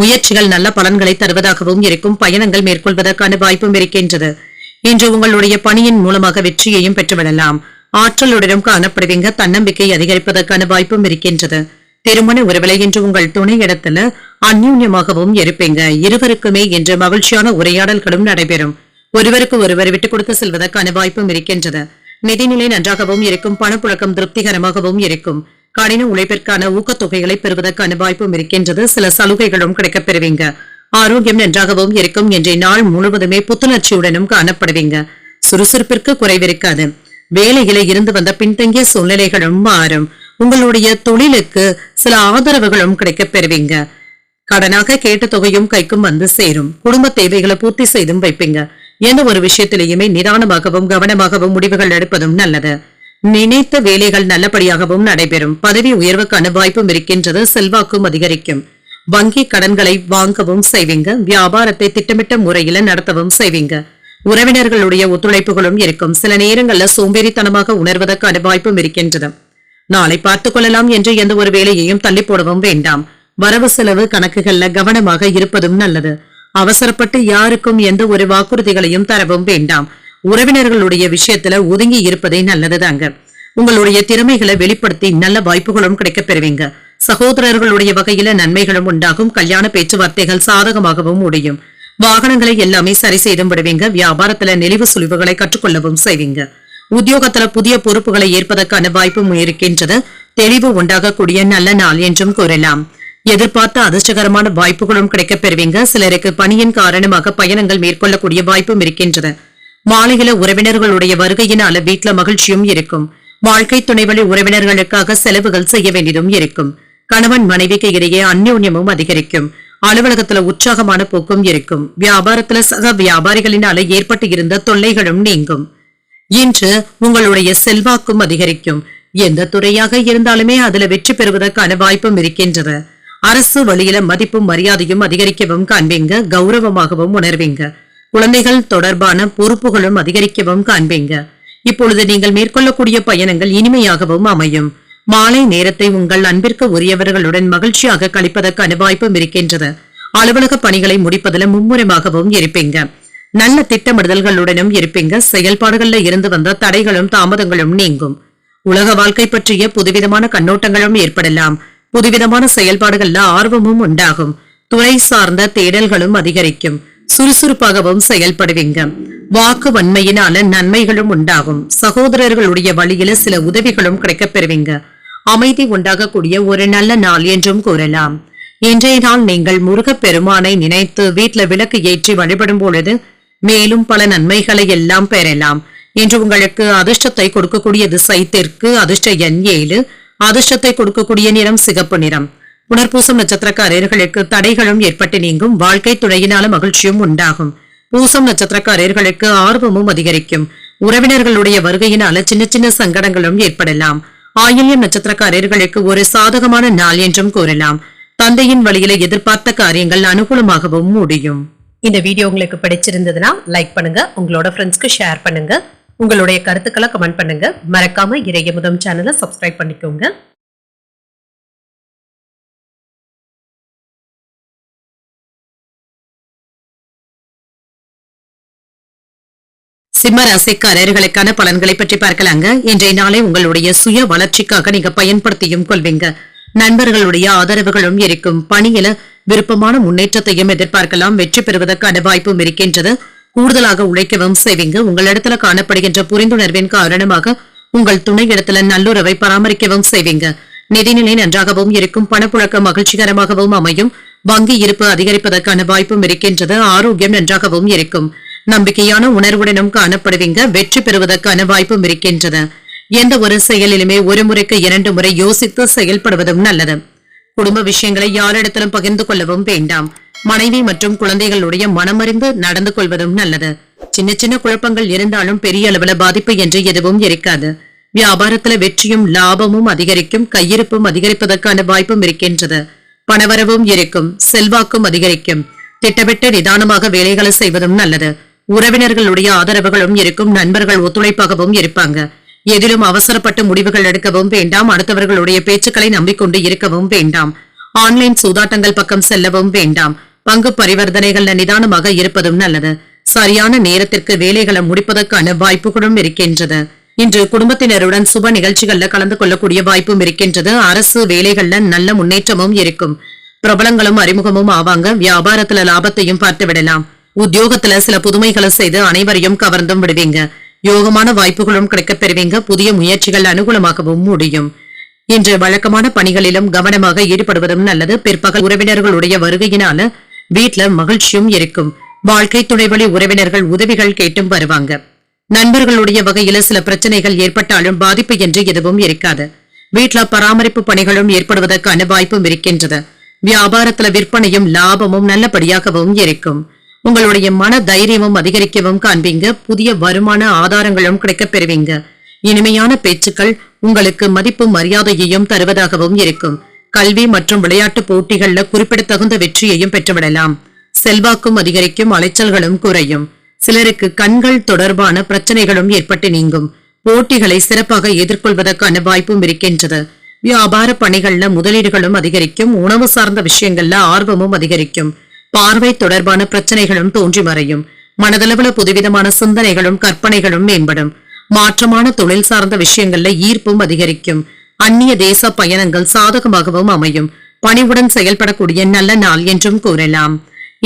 முயற்சிகள் நல்ல பலன்களை தருவதாகவும் இருக்கும். பயணங்கள் மேற்கொள்வதற்கான வாய்ப்பும் இருக்கின்றது. இன்று உங்களுடைய பணியின் மூலமாக வெற்றியையும் பெற்றுவிடலாம். ஆற்றலுடனும் காணப்படுவீங்க. தன்னம்பிக்கை அதிகரிப்பதற்கான வாய்ப்பும் இருக்கின்றது. திருமண உறவிலை இன்று உங்கள் துணை இடத்துல அந்யூன்யமாகவும் இருப்பீங்க. இருவருக்குமே இன்று மகிழ்ச்சியான உரையாடல்களும் நடைபெறும். ஒருவருக்கு ஒருவர் விட்டுக் கொடுத்து செல்வதற்கான வாய்ப்பும் இருக்கின்றது. நிதிநிலை நன்றாகவும் இருக்கும். பணப்புழக்கம் திருப்திகரமாகவும் இருக்கும். கடின உழைப்பிற்கான ஊக்கத்தொகைகளை பெறுவதற்கான வாய்ப்பும் இருக்கின்றது. சில சலுகைகளும் கிடைக்கப் பெறுவீங்க. ஆரோக்கியம் நன்றாகவும் இருக்கும். இன்றைய நாள் முழுவதுமே புத்துணர்ச்சியுடனும் காணப்படுவீங்க. சுறுசுறுப்பிற்கு குறைவிருக்காது. வேலையில இருந்து வந்த பின்தங்கிய சூழ்நிலைகளும் மாறும். உங்களுடைய தொழிலுக்கு சில ஆதரவுகளும் கிடைக்கப் பெறுவீங்க. கடனாக கேட்ட தொகையும் கைக்கும் வந்து சேரும். குடும்ப தேவைகளை பூர்த்தி செய்தும் வைப்பீங்க. எந்த ஒரு விஷயத்திலேயுமே நிதானமாகவும் கவனமாகவும் முடிவுகள் எடுப்பதும் நல்லது. நினைத்த வேலைகள் நல்லபடியாகவும் நடைபெறும். பதவி உயர்வுக்கான வாய்ப்பும் இருக்கின்றது. செல்வாக்கும் அதிகரிக்கும். வங்கி கடன்களை வாங்கவும் செய்வீங்க. வியாபாரத்தை திட்டமிட்ட முறையில நடத்தவும் செய்வீங்க. உறவினர்களுடைய ஒத்துழைப்புகளும் இருக்கும். சில நேரங்கள்ல சோம்பேறித்தனமாக உணர்வதற்கான வாய்ப்பும் இருக்கின்றது. நாளை பார்த்துக் கொள்ளலாம் என்று எந்த ஒரு வேலையையும் தள்ளி போடவும் வேண்டாம். வரவு செலவு கணக்குகள்ல கவனமாக இருப்பதும் நல்லது. அவசரப்பட்டு யாருக்கும் எந்த ஒரு வாக்குறுதிகளையும் தரவும் வேண்டாம். உறவினர்களுடைய விஷயத்துல ஒதுங்கி இருப்பதே நல்லதுதாங்க. உங்களுடைய திறமைகளை வெளிப்படுத்தி நல்ல வாய்ப்புகளும் கிடைக்கப் பெறுவீங்க. சகோதரர்களுடைய வகையில நன்மைகளும் உண்டாகும். கல்யாண பேச்சுவார்த்தைகள் சாதகமாகவும் முடியும். வாகனங்களை எல்லாமே சரி செய்தும் விடுவீங்க. வியாபாரத்துல நெளிவு சுழிவுகளை கற்றுக்கொள்ளவும் செய்வீங்க. உத்தியோகத்துல புதிய பொறுப்புகளை ஏற்பதற்கான வாய்ப்பும் இருக்கின்றது. தெளிவு உண்டாகக்கூடிய நல்ல நாள் என்றும் கூறலாம். எதிர்பார்த்த அதிர்ஷ்டகரமான வாய்ப்புகளும் கிடைக்கப் பெறுவீங்க. சிலருக்கு பணியின் காரணமாக பயணங்கள் மேற்கொள்ளக்கூடிய வாய்ப்பும் இருக்கின்றது. மாலையில உறவினர்களுடைய வருகையினால வீட்டுல மகிழ்ச்சியும் இருக்கும். வாழ்க்கை துணைவழி உறவினர்களுக்காக செலவுகள் செய்ய வேண்டியதும் இருக்கும். கணவன் மனைவிக்கு இடையே அந்யோன்யமும் அதிகரிக்கும். அலுவலகத்துல உற்சாகமான போக்கும் இருக்கும். வியாபாரத்துல சக வியாபாரிகளினால ஏற்பட்டு இருந்த தொல்லைகளும் நீங்கும். இன்று உங்களுடைய செல்வாக்கும் அதிகரிக்கும். எந்த துறையாக இருந்தாலுமே அதுல வெற்றி பெறுவதற்கான வாய்ப்பும் இருக்கின்றது. அரசு வழியில மதிப்பும் மரியாதையும் அதிகரிக்கவும் காண்பீங்க. கௌரவமாகவும் உணர்வீங்க. குழந்தைகள் தொடர்பான பொறுப்புகளும் அதிகரிக்கவும் காண்பீங்க. இப்பொழுது நீங்கள் மேற்கொள்ளக்கூடிய பயணங்கள் இனிமையாகவும் அமையும். மாலை நேரத்தை உங்கள் அன்பிற்கு உரியவர்களுடன் மகிழ்ச்சியாக கழிப்பதற்கான வாய்ப்பும் இருக்கின்றது. அலுவலக பணிகளை முடிப்பதில் மும்முரமாகவும் இருப்பீங்க. நல்ல திட்டமிடுதல்களுடனும் இருப்பீங்க. செயல்பாடுகள்ல இருந்து வந்த தடைகளும் தாமதங்களும் நீங்கும். உலக வாழ்க்கை பற்றிய புதுவிதமான கண்ணோட்டங்களும் ஏற்படலாம். புதுவிதமான செயல்பாடுகள்ல ஆர்வமும் உண்டாகும். துறை சார்ந்த தேடல்களும் அதிகரிக்கும். சுறுசுறுப்பாகவும் செயல்படுவீங்க. வாக்கு வன்மையினால நன்மைகளும் உண்டாகும். சகோதரர்களுடைய வழியில சில உதவிகளும் கிடைக்கப் பெறுவீங்க. அமைதி உண்டாகக்கூடிய ஒரு நல்ல நாள் என்றும் கூறலாம். இன்றைய நாள் நீங்கள் முருகப் பெருமானை நினைத்து வீட்டுல விளக்கு ஏற்றி வழிபடும் பொழுது மேலும் பல நன்மைகளை எல்லாம் பெறலாம். இன்று உங்களுக்கு அதிர்ஷ்டத்தை கொடுக்கக்கூடிய திசை தெற்கு. அதிர்ஷ்ட எண் 7. அதிர்ஷ்டத்தை கொடுக்கக்கூடிய நிறம் சிகப்பு நிறம். புனர்பூசம் நட்சத்திரக்காரர்களுக்கு தடைகளும் ஏற்பட்டு நீங்கும். வாழ்க்கை துணையினால மகிழ்ச்சியும் உண்டாகும். பூசம் நட்சத்திரக்காரர்களுக்கு ஆர்வமும் அதிகரிக்கும். உறவினர்களுடைய வருகையினால சின்ன சின்ன சங்கடங்களும் ஏற்படலாம். ஆயில்யம் நட்சத்திரக்காரர்களுக்கு ஒரு சாதகமான நாள் என்றும் கூறலாம். தந்தையின் வழியில எதிர்பார்த்த காரியங்கள் அனுகூலமாகவும் முடியும். இந்த வீடியோ உங்களுக்கு பிடிச்சிருந்ததுன்னா லைக் பண்ணுங்க. உங்களோட ஃப்ரெண்ட்ஸ்க்கு ஷேர் பண்ணுங்க. உங்களுடைய கருத்துக்களை கமெண்ட் பண்ணுங்க. மறக்காம இறையமுதம் சேனலை சப்ஸ்கிரைப் பண்ணிக்கோங்க. சிம்ம ராசிக்காரர்களுக்கான பலன்களை பற்றி பார்க்கலாங்க. இன்றைய நாளை உங்களுடைய சுய வளர்ச்சிக்காக நீங்க பயன்படுத்தியும் கொள்வீங்க. நண்பர்களுடைய ஆதரவுகளும் இருக்கும். பணியில விருப்பமான முன்னேற்றத்தையும் எதிர்பார்க்கலாம். வெற்றி பெறுவதற்கான வாய்ப்பும் இருக்கின்றது. கூடுதலாக உழைக்கவும் செய்வீங்க. உங்களிடத்துல காணப்படுகின்ற புரிந்துணர்வின் காரணமாக உங்கள் துணையிடத்துல நல்லுறவை பராமரிக்கவும் செய்வீங்க. நிதிநிலை நன்றாகவும் இருக்கும். பணப்புழக்கம் மகிழ்ச்சிகரமாகவும் அமையும். வங்கி இருப்பு அதிகரிப்பதற்கான வாய்ப்பும் இருக்கின்றது. ஆரோக்கியம் நன்றாகவும் இருக்கும். நம்பிக்கையான உணர்வுடனும் காணப்படுவீங்க. வெற்றி பெறுவதற்கான வாய்ப்பும் இருக்கின்றது. எந்த ஒரு செயலிலுமே ஒரு முறைக்கு 2 முறை யோசித்து செயல்படுவதும் நல்லது. குடும்ப விஷயங்களை யாரிடத்திலும் பகிர்ந்து கொள்ளவும் வேண்டாம். மனைவி மற்றும் குழந்தைகளுடைய மனமறிந்து நடந்து கொள்வதும் நல்லது. சின்ன சின்ன குழப்பங்கள் இருந்தாலும் பெரிய அளவுல பாதிப்பு என்று எதுவும் இருக்காது. வியாபாரத்துல வெற்றியும் லாபமும் அதிகரிக்கும். கையிருப்பும் அதிகரிப்பதற்கான வாய்ப்பும் இருக்கின்றது. பணவரவும் இருக்கும். செல்வாக்கும் அதிகரிக்கும். திட்டமிட்டு நிதானமாக வேலைகளை செய்வதும் நல்லது. உறவினர்களுடைய ஆதரவுகளும் இருக்கும். நண்பர்கள் ஒத்துழைப்பாகவும் இருப்பாங்க. எதிலும் அவசரப்பட்டு முடிவுகள் எடுக்கவும் வேண்டாம். அடுத்தவர்களுடைய பேச்சுக்களை நம்பிக்கொண்டு இருக்கவும் வேண்டாம். ஆன்லைன் சூதாட்டங்கள் பக்கம் செல்லவும் வேண்டாம். பங்கு பரிவர்த்தனைகள்ல நிதானமாக இருப்பதும் நல்லது. சரியான நேரத்திற்கு வேலைகளை முடிப்பதற்கான வாய்ப்புகளும் இருக்கின்றது. இன்று குடும்பத்தினருடன் சுப நிகழ்ச்சிகள்ல கலந்து கொள்ளக்கூடிய வாய்ப்பும் இருக்கின்றது. அரசு வேலைகள்ல நல்ல முன்னேற்றமும் இருக்கும். பிரபலங்களும் அறிமுகமும் ஆவாங்க. வியாபாரத்துல லாபத்தையும் பார்த்து விடலாம். உத்தியோகத்துல சில புதுமைகளை செய்து அனைவரையும் கவர்ந்தும் விடுவீங்க. யோகமான வாய்ப்புகளும் கிடைக்கப் பெறுவீங்க. புதிய முயற்சிகள் அனுகூலமாகவும் முடியும். இன்று வழக்கமான பணிகளிலும் கவனமாக ஈடுபடுவதும் நல்லது. பிற்பகல் உறவினர்களுடைய வருகையினால வீட்டுல மகிழ்ச்சியும் இருக்கும். வாழ்க்கை துணைவழி உறவினர்கள் உதவிகள் கேட்டும் வருவாங்க. நண்பர்களுடைய வகையில சில பிரச்சனைகள் ஏற்பட்டாலும் பாதிப்பு என்று எதுவும் இருக்காது. வீட்டுல பராமரிப்பு பணிகளும் ஏற்படுவதற்கான வாய்ப்பும் இருக்கின்றது. வியாபாரத்துல விற்பனையும் லாபமும் நல்லபடியாகவும் இருக்கும். உங்களுடைய மன தைரியமும் அதிகரிக்கவும் காண்பீங்க. புதிய வருமான ஆதாரங்களும் கிடைக்கப் பெறுவீங்க. இனிமையான பேச்சுக்கள் உங்களுக்கு மதிப்பும் மரியாதையையும் தருவதாகவும் இருக்கும். கல்வி மற்றும் விளையாட்டு போட்டிகள்ல குறிப்பிடத்தகுந்த வெற்றியையும் பெற்றுவிடலாம். செல்வாக்கும் அதிகரிக்கும். அலைச்சல்களும் குறையும். சிலருக்கு கண்கள் தொடர்பான பிரச்சனைகளும் ஏற்பட்டு நீங்கும். போட்டிகளை சிறப்பாக எதிர்கொள்வதற்கான வாய்ப்பும் இருக்கின்றது. வியாபார பணிகள்ல முதலீடுகளும் அதிகரிக்கும். உணவு சார்ந்த விஷயங்கள்ல ஆர்வமும் அதிகரிக்கும். பார்வை தொடர்பான பிரச்சனைகளும் தோன்றி மறையும். மனதளவுல புதுவிதமான சிந்தனைகளும் கற்பனைகளும் மேம்படும். மாற்றமான தொழில் சார்ந்த விஷயங்கள்ல ஈர்ப்பும் அதிகரிக்கும். அந்நிய தேச பயணங்கள் சாதகமாகவும் அமையும். பணிவுடன் செயல்படக்கூடிய நல்ல நாள் என்றும் கூறலாம்.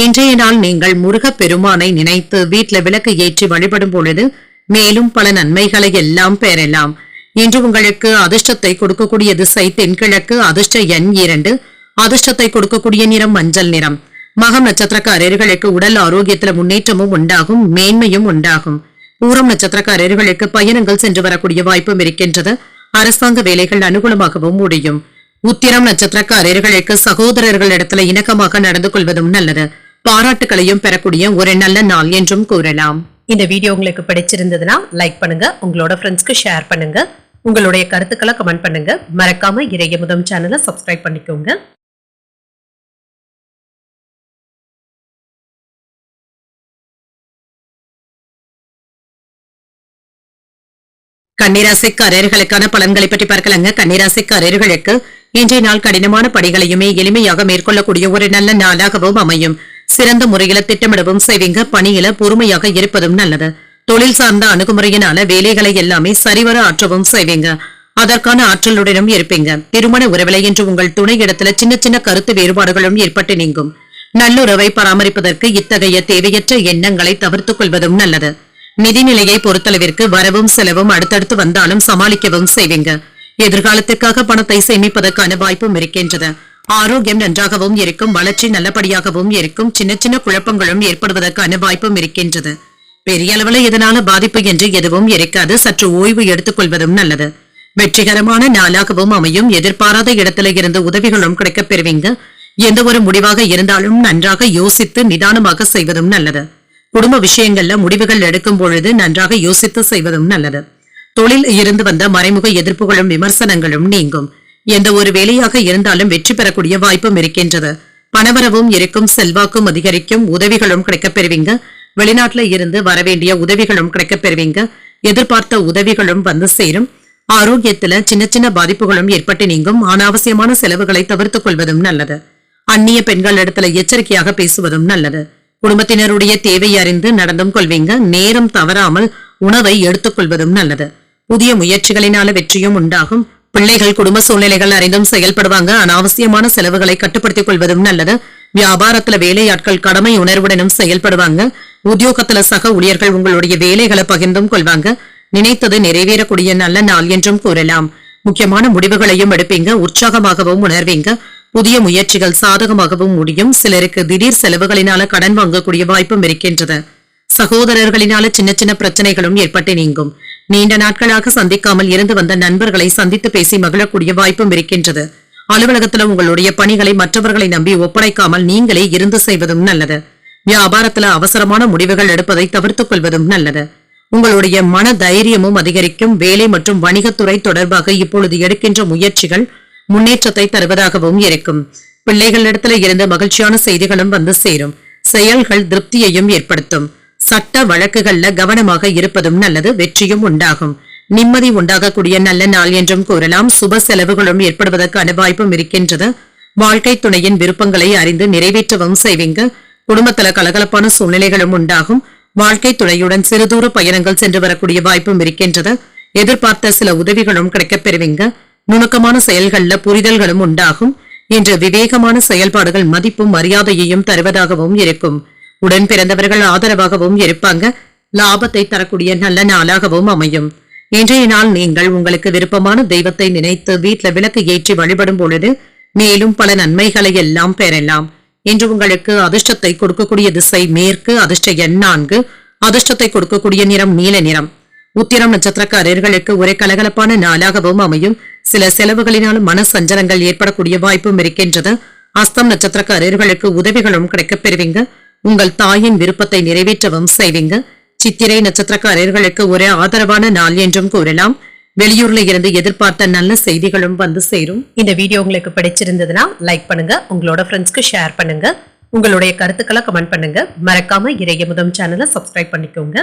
இன்றைய நாள் நீங்கள் முருகப் பெருமானை நினைத்து வீட்ல விளக்கு ஏற்றி வழிபடும் பொழுது மேலும் பல நன்மைகளை எல்லாம் பெறலாம். இன்று உங்களுக்கு அதிர்ஷ்டத்தை கொடுக்கக்கூடிய திசை தென்கிழக்கு. அதிர்ஷ்ட எண் 2. அதிர்ஷ்டத்தை கொடுக்கக்கூடிய நிறம் மஞ்சள் நிறம். மகம் நட்சத்திரக்காரர்களுக்கு உடல் ஆரோக்கியத்துல முன்னேற்றமும் உண்டாகும், மேன்மையும் உண்டாகும். பூரம் நட்சத்திரக்காரர்களுக்கு பயணங்கள் சென்று வரக்கூடிய வாய்ப்பும் இருக்கின்றது. அரசாங்க வேலைகள் அனுகூலமாகவும் முடியும். உத்திரம் நட்சத்திரக்காரர்களுக்கு சகோதரர்களிடத்துல இணக்கமாக நடந்து கொள்வதும் நல்லது. பாராட்டுகளையும் பெறக்கூடிய ஒரு நல்ல நாள் என்றும் கூறலாம். இந்த வீடியோ உங்களுக்கு பிடிச்சிருந்ததுன்னா லைக் பண்ணுங்க, உங்களோட ஃப்ரெண்ட்ஸ்க்கு ஷேர் பண்ணுங்க, உங்களுடைய கருத்துக்களை கமெண்ட் பண்ணுங்க. மறக்காம இறையமுதம் சேனலை சப்ஸ்கிரைப் பண்ணிக்கோங்க. கன்னிராசிக்காரர்களுக்கான பலன்களை பற்றி பார்க்கலாங்க. கன்னிராசிக்காரர்களுக்கு இன்றைய நாள் கடினமான பணிகளையுமே எளிமையாக மேற்கொள்ளக்கூடிய ஒரு நல்ல நாளாகவும் அமையும். சிறந்த முறையில திட்டமிடவும் செய்வீங்க. பணியில பொறுமையாக இருப்பதும் நல்லது. தொழில் சார்ந்த அணுகுமுறையினால வேலைகளை எல்லாமே சரிவர ஆற்றவும் செய்வீங்க. அதற்கான ஆற்றலுடனும் இருப்பீங்க. திருமண உறவிலை என்று உங்கள் துணை இடத்துல சின்ன சின்ன கருத்து வேறுபாடுகளும் ஏற்பட்டு நீங்கும். நல்லுறவை பராமரிப்பதற்கு இத்தகைய தேவையற்ற எண்ணங்களை தவிர்த்துக் கொள்வதும் நல்லது. நிதிநிலையை பொறுத்தளவிற்கு வரவும் செலவும் அடுத்தடுத்து வந்தாலும் சமாளிக்கவும் செய்வீங்க. எதிர்காலத்திற்காக பணத்தை சேமிப்பதற்கான வாய்ப்பும் இருக்கின்றது. ஆரோக்கியம் நன்றாகவும் இருக்கும். வளர்ச்சி நல்லபடியாகவும் இருக்கும். சின்ன சின்ன குழப்பங்களும் ஏற்படுவதற்கான வாய்ப்பும் இருக்கின்றது. பெரிய அளவுல இதனால பாதிப்பு என்று எதுவும் இருக்காது. சற்று ஓய்வு எடுத்துக் கொள்வதும் நல்லது. வெற்றிகரமான நாளாகவும் அமையும். எதிர்பாராத இடத்துல இருந்து உதவிகளும் கிடைக்கப் பெறுவீங்க. எந்த ஒரு முடிவாக இருந்தாலும் நன்றாக யோசித்து நிதானமாக செய்வதும் நல்லது. குடும்ப விஷயங்கள்ல முடிவுகள் எடுக்கும் பொழுது நன்றாக யோசித்து செய்வதும் நல்லது. தொழில் இருந்து வந்த மறைமுக எதிர்ப்புகளும் விமர்சனங்களும் நீங்கும். எந்த ஒரு வேலையாக இருந்தாலும் வெற்றி பெறக்கூடிய வாய்ப்பும் இருக்கின்றது. பணவரவும் இருக்கும். செல்வாக்கும் அதிகரிக்கும். உதவிகளும் கிடைக்கப் பெறுவீங்க. வெளிநாட்டுல இருந்து வரவேண்டிய உதவிகளும் கிடைக்கப் பெறுவீங்க. எதிர்பார்த்த உதவிகளும் வந்து சேரும். ஆரோக்கியத்துல சின்ன சின்ன பாதிப்புகளும் ஏற்பட்டு நீங்கும். அனாவசியமான செலவுகளை தவிர்த்துக் கொள்வதும் நல்லது. அந்நிய பெண்கள் இடத்துல எச்சரிக்கையாக பேசுவதும் நல்லது. குடும்பத்தினருடைய தேவை அறிந்து நடந்தும் கொள்வீங்க. நேரம் தவறாமல் உணவை எடுத்துக் கொள்வதும் நல்லது. புதிய முயற்சிகளினால வெற்றியும் உண்டாகும். பிள்ளைகள் குடும்ப சூழ்நிலைகள் அறிந்தும் செயல்படுவாங்க. அனாவசியமான செலவுகளை கட்டுப்படுத்திக் கொள்வதும் நல்லது. வியாபாரத்துல வேலையாட்கள் கடமை உணர்வுடனும் செயல்படுவாங்க. உத்தியோகத்துல சக ஊழியர்கள் உங்களுடைய வேலைகளை பகிர்ந்தும் கொள்வாங்க. நினைத்தது நிறைவேறக்கூடிய நல்ல நாள் என்றும் கூறலாம். முக்கியமான முடிவுகளையும் எடுப்பீங்க. உற்சாகமாகவும் உணர்வீங்க. புதிய முயற்சிகள் சாதகமாகவும் முடியும். சிலருக்கு திடீர் செலவுகளினால கடன் வாங்கக்கூடிய வாய்ப்பும் இருக்கின்றது. சகோதரர்களினால சின்ன சின்ன பிரச்சனைகளும் ஏற்பட்டு நீங்கும். நீண்ட நாட்களாக சந்திக்காமல் இருந்து வந்த நண்பர்களை சந்தித்து பேசி மகிழக்கூடிய வாய்ப்பும் இருக்கின்றது. அலுவலகத்துல உங்களுடைய பணிகளை மற்றவர்களை நம்பி ஒப்படைக்காமல் நீங்களே இருந்து செய்வதும் நல்லது. வியாபாரத்துல அவசரமான முடிவுகள் எடுப்பதை தவிர்த்துக் கொள்வதும் நல்லது. உங்களுடைய மன தைரியமும் அதிகரிக்கும். வேலை மற்றும் வணிகத்துறை தொடர்பாக இப்பொழுது எடுக்கின்ற முயற்சிகள் முன்னேற்றத்தை தருவதாகவும் இருக்கும். பிள்ளைகளிடத்துல இருந்து மகிழ்ச்சியான செய்திகளும் வந்து சேரும். செயல்கள் திருப்தியையும் ஏற்படுத்தும். சட்ட வழக்குகள்ல கவனமாக இருப்பதும் நல்லது. வெற்றியும் உண்டாகும். நிம்மதி உண்டாகக்கூடிய நல்ல நாள் என்றும் கூறலாம். சுப செலவுகளும் ஏற்படுவதற்கான வாய்ப்பும் இருக்கின்றது. வாழ்க்கை துணையின் விருப்பங்களை அறிந்து நிறைவேற்றவும் செய்வீங்க. குடும்பத்துல கலகலப்பான சூழ்நிலைகளும் உண்டாகும். வாழ்க்கை துணையுடன் சிறுதூர பயணங்கள் சென்று வரக்கூடிய வாய்ப்பும் இருக்கின்றது. எதிர்பார்த்த சில உதவிகளும் கிடைக்கப் பெறுவீங்க. நுணுக்கமான செயல்கள்ல புரிதல்களும் உண்டாகும். இன்று விவேகமான செயல்பாடுகள் மதிப்பும் மரியாதையையும் தருவதாகவும் இருக்கும். உடன் பிறந்தவர்கள் ஆதரவாகவும் இருப்பாங்க. லாபத்தை தரக்கூடிய நல்ல நாளாகவும் அமையும். இன்றைய நாள் நீங்கள் உங்களுக்கு விருப்பமான தெய்வத்தை நினைத்து வீட்ல விளக்கு ஏற்றி வழிபடும் பொழுது மேலும் பல நன்மைகளை எல்லாம் பெறலாம். இன்று உங்களுக்கு அதிர்ஷ்டத்தை கொடுக்கக்கூடிய திசை மேற்கு. அதிர்ஷ்ட எண் 4. அதிர்ஷ்டத்தை கொடுக்கக்கூடிய நிறம் நீல நிறம். உத்திரம் நட்சத்திரக்காரர்களுக்கு ஒரே கலகலப்பான நாளாகவும் அமையும். சில செலவுகளினாலும் மன சஞ்சலங்கள் ஏற்படக்கூடிய வாய்ப்பும் இருக்கின்றது. அஸ்தம் நட்சத்திரக்காரர்களுக்கு உதவிகளும் கிடைக்கப் பெறுவீங்க. உங்கள் தாயின் விருப்பத்தை நிறைவேற்றவும் செய்வீங்க. சித்திரை நட்சத்திரக்காரர்களுக்கு ஒரே ஆதரவான நாள் என்றும் கூறலாம். வெளியூர்ல இருந்து எதிர்பார்த்த நல்ல செய்திகளும் வந்து சேரும். இந்த வீடியோ உங்களுக்கு பிடிச்சிருந்ததுன்னா லைக் பண்ணுங்க, உங்களோட ஃப்ரெண்ட்ஸ்க்கு ஷேர் பண்ணுங்க, உங்களுடைய கருத்துக்களை கமெண்ட் பண்ணுங்க. மறக்காம இறையமுதம் சேனலை சப்ஸ்கிரைப் பண்ணிக்கோங்க.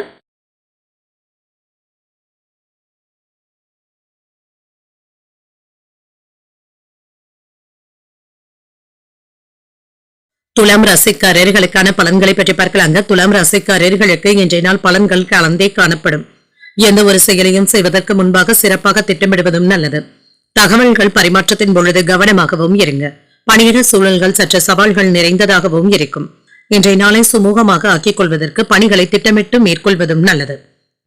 துலாம் ராசிக்காரர்களுக்கான பலன்களை பற்றி பார்க்கலாங்க. துலாம் ராசிக்காரர்களுக்கு இன்றைய நாள் பலன்கள் கலந்தே காணப்படும். எந்த ஒரு செயலையும் செய்வதற்கு முன்பாக சிறப்பாக திட்டமிடுவதும் நல்லது. தகவல்கள் பரிமாற்றத்தின் பொழுது கவனமாகவும் இருங்க. பணியிட சூழல்கள் சற்று சவால்கள் நிறைந்ததாகவும் இருக்கும். இன்றைய நாளை சுமூகமாக ஆக்கிக் கொள்வதற்கு பணிகளை திட்டமிட்டு மேற்கொள்வதும் நல்லது.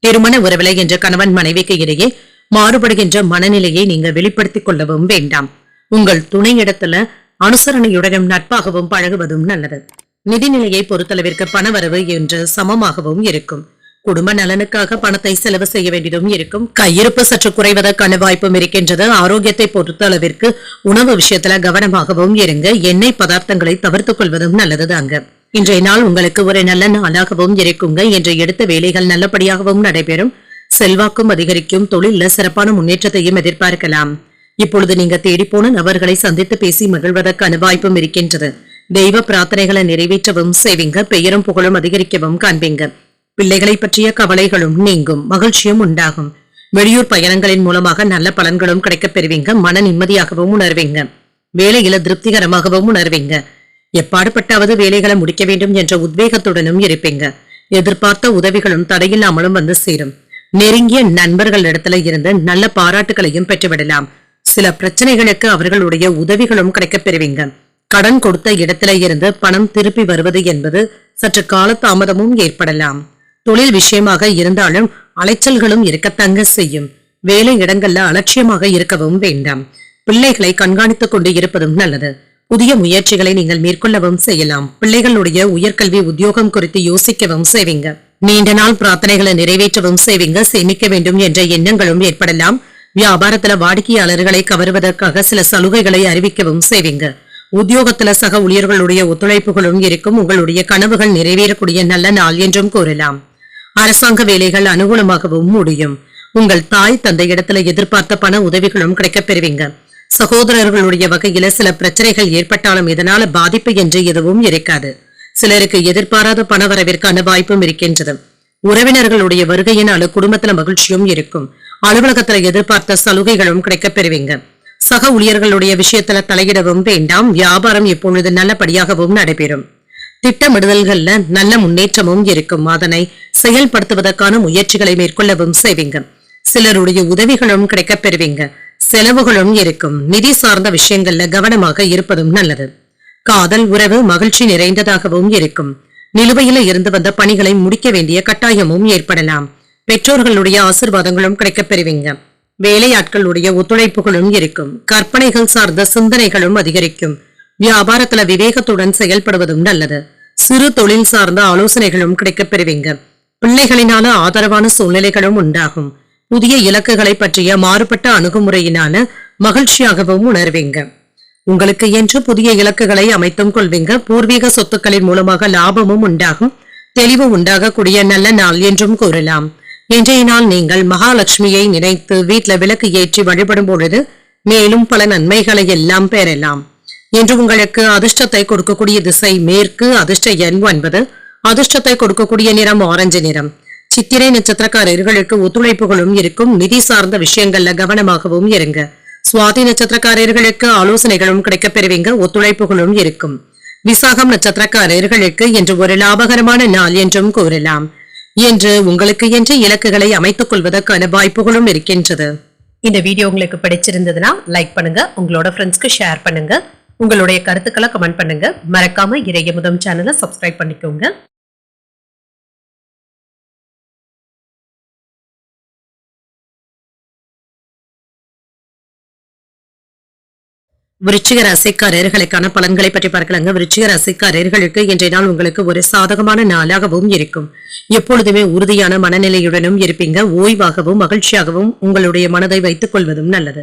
திருமண உறவிலை என்ற கணவன் மனைவிக்கு இடையே மாறுபடுகின்ற மனநிலையை நீங்கள் வெளிப்படுத்திக் கொள்ளவும் வேண்டாம். உங்கள் துணையிடத்துல அனுசரணையுடனும் நட்பாகவும் பழகுவதும் நல்லது. நிதிநிலையை பொறுத்தளவிற்கு பணவரவு என்று சமமாகவும் இருக்கும். குடும்ப நலனுக்காக பணத்தை செலவு செய்ய வேண்டியதும் இருக்கும். கையிருப்பு சற்று குறைவதற்கான வாய்ப்பும் இருக்கின்றது. ஆரோக்கியத்தை பொறுத்த அளவிற்கு உணவு விஷயத்துல கவனமாகவும் இருங்க. எண்ணெய் பதார்த்தங்களை தவிர்த்துக் கொள்வதும் நல்லதுதாங்க. இன்றைய நாள் உங்களுக்கு ஒரு நல்ல நாளாகவும் இருக்குங்க. இன்று எடுத்த வேலைகள் நல்லபடியாகவும் நடைபெறும். செல்வாக்கும் அதிகரிக்கும். தொழில சிறப்பான முன்னேற்றத்தையும் எதிர்பார்க்கலாம். இப்பொழுது நீங்க தேடிப்போன நபர்களை சந்தித்து பேசி மகிழ்வதற்கான வாய்ப்பும் இருக்கின்றது. தெய்வ பிரார்த்தனைகளை நிறைவேற்றவும் செய்வீங்க. பெயரும் புகழும் அதிகரிக்கவும் காண்பீங்க. பிள்ளைகளை பற்றிய கவலைகளும் நீங்கும். மகிழ்ச்சியும் உண்டாகும். வெளியூர் பயணங்களின் மூலமாக நல்ல பலன்களும் கிடைக்கப் பெறுவீங்க. மன நிம்மதியாகவும் உணர்வீங்க. வேலையில திருப்திகரமாகவும் உணர்வீங்க. எப்பாடுபட்டாவது வேலைகளை முடிக்க வேண்டும் என்ற உத்வேகத்துடனும் இருப்பீங்க. எதிர்பார்த்த உதவிகளும் தடையில்லாமலும் வந்து சேரும். நெருங்கிய நண்பர்களிடத்துல இருந்து நல்ல பாராட்டுகளையும் பெற்றுவிடலாம். சில பிரச்சனைகளுக்கு அவர்களுடைய உதவிகளும் கிடைக்கப் பெறுவீங்க. கடன் கொடுத்த இடத்துல இருந்து பணம் திருப்பி வருவது என்பது சற்று காலதாமதமும் ஏற்படலாம். தொழில் விஷயமாக இருந்தாலும் அலைச்சல்களும் இருக்கத்தங்க செய்யும். வேலை இடங்கள்ல அலட்சியமாக இருக்கவும் வேண்டாம். பிள்ளைகளை கண்காணித்துக் கொண்டு இருப்பதும் நல்லது. புதிய முயற்சிகளை நீங்கள் மேற்கொள்ளவும் செய்யலாம். பிள்ளைகளுடைய உயர்கல்வி உத்தியோகம் குறித்து யோசிக்கவும் செய்வீங்க. நீண்ட நாள் பிரார்த்தனைகளை நிறைவேற்றவும் செய்வீங்க. சேமிக்க வேண்டும் என்ற எண்ணங்களும் ஏற்படலாம். வியாபாரத்துல வாடிக்கையாளர்களை கவருவதற்காக சில சலுகைகளை அறிவிக்கவும் செய்வீங்க. உத்தியோகத்துல சக ஊழியர்களுடைய ஒத்துழைப்புகளும் இருக்கும். உங்களுடைய கனவுகள் நிறைவேறக்கூடிய நல்ல நாள் என்றும் கூறலாம். அரசாங்க வேலைகள் அனுகூலமாகவும் முடியும். உங்கள் தாய் தந்தை இடத்துல எதிர்பார்த்த பண உதவிகளும் கிடைக்கப் பெறுவீங்க. சகோதரர்களுடைய வகையில சில பிரச்சனைகள் ஏற்பட்டாலும் இதனால பாதிப்பு என்று எதுவும் இருக்காது. சிலருக்கு எதிர்பாராத பண வரவிற்கான வாய்ப்பும் இருக்கின்றது. உறவினர்களுடைய வருகையினால குடும்பத்துல மகிழ்ச்சியும் இருக்கும். அலுவலகத்துல எதிர்பார்த்த சலுகைகளும் கிடைக்கப் பெறுவீங்க. சக ஊழியர்களுடைய விஷயத்துல தலையிடவும் வேண்டாம். வியாபாரம் எப்பொழுது நல்லபடியாகவும் நடைபெறும். திட்டமிடுதல்கள்ல நல்ல முன்னேற்றமும் இருக்கும். அதனை செயல்படுத்துவதற்கான முயற்சிகளை மேற்கொள்ளவும் செய்வீங்க. சிலருடைய உதவிகளும் கிடைக்கப் பெறுவீங்க. செலவுகளும் இருக்கும். நிதி சார்ந்த விஷயங்கள்ல கவனமாக இருப்பதும் நல்லது. காதல் உறவு மகிழ்ச்சி நிறைந்ததாகவும் இருக்கும். நிலுவையில இருந்து வந்த பணிகளை முடிக்க வேண்டிய கட்டாயமும் ஏற்படலாம். பெற்றோர்களுடைய ஆசிர்வாதங்களும் கிடைக்கப் பெறுவீங்க. வேலையாட்களுடைய ஒத்துழைப்புகளும் இருக்கும். கற்பனைகள் சார்ந்த சிந்தனைகளும் அதிகரிக்கும். வியாபாரத்துல விவேகத்துடன் செயல்படுவதும் நல்லது. சிறு தொழில் சார்ந்த ஆலோசனைகளும் கிடைக்கப் பெறுவீங்க. பிள்ளைகளினால ஆதரவான சூழ்நிலைகளும் உண்டாகும். புதிய இலக்குகளை பற்றிய மாறுபட்ட அணுகுமுறையினால மகிழ்ச்சியாகவும் உணர்வீங்க. உங்களுக்கு என்று புதிய இலக்குகளை அமைத்தும் கொள்வீங்க. பூர்வீக சொத்துக்களின் மூலமாக லாபமும் உண்டாகும். தெளிவு உண்டாகக்கூடிய நல்ல நாள் என்றும் கூறலாம். இன்றைய நாள் நீங்கள் மகாலட்சுமியை நினைத்து வீட்டுல விளக்கு ஏற்றி வழிபடும் பொழுது மேலும் பல நன்மைகளை எல்லாம் பெறலாம். இன்று உங்களுக்கு அதிர்ஷ்டத்தை கொடுக்கக்கூடிய திசை மேற்கு. அதிர்ஷ்ட எண் 9. அதிர்ஷ்டத்தை கொடுக்கக்கூடிய நிறம் ஆரஞ்சு நிறம். சித்திரை நட்சத்திரக்காரர்களுக்கு ஒத்துழைப்புகளும் இருக்கும். நிதி சார்ந்த விஷயங்கள்ல கவனமாகவும் இருங்க. சுவாதி நட்சத்திரக்காரர்களுக்கு ஆலோசனைகளும் கிடைக்கப் பெறுவீங்க. ஒத்துழைப்புகளும் இருக்கும். விசாகம் நட்சத்திரக்காரர்களுக்கு இன்று ஒரு லாபகரமான நாள் என்றும் கூறலாம். என்று உங்களுக்கு என்று இலக்குகளை அமைத்துக் கொள்வதற்கான வாய்ப்புகளும் இருக்கின்றது. இந்த வீடியோ உங்களுக்கு பிடிச்சிருந்ததுன்னா லைக் பண்ணுங்க. உங்களோட ஃப்ரெண்ட்ஸ்க்கு ஷேர் பண்ணுங்க. உங்களுடைய கருத்துக்களை கமெண்ட் பண்ணுங்க. மறக்காம இறையமுதம் சேனலை சப்ஸ்கிரைப் பண்ணிக்கோங்க. விருச்சிக ராசிக்காரர்களுக்கான பலன்களை பற்றி பார்க்கலாங்க. விருச்சிக ராசிக்காரர்களுக்கு இன்றைய நாள் உங்களுக்கு ஒரு சாதகமான நாளாகவும் இருக்கும். எப்பொழுதுமே உறுதியான மனநிலையுடனும் இருப்பீங்க. ஓய்வாகவும் மகிழ்ச்சியாகவும் உங்களுடைய மனதை வைத்துக் கொள்வதும் நல்லது.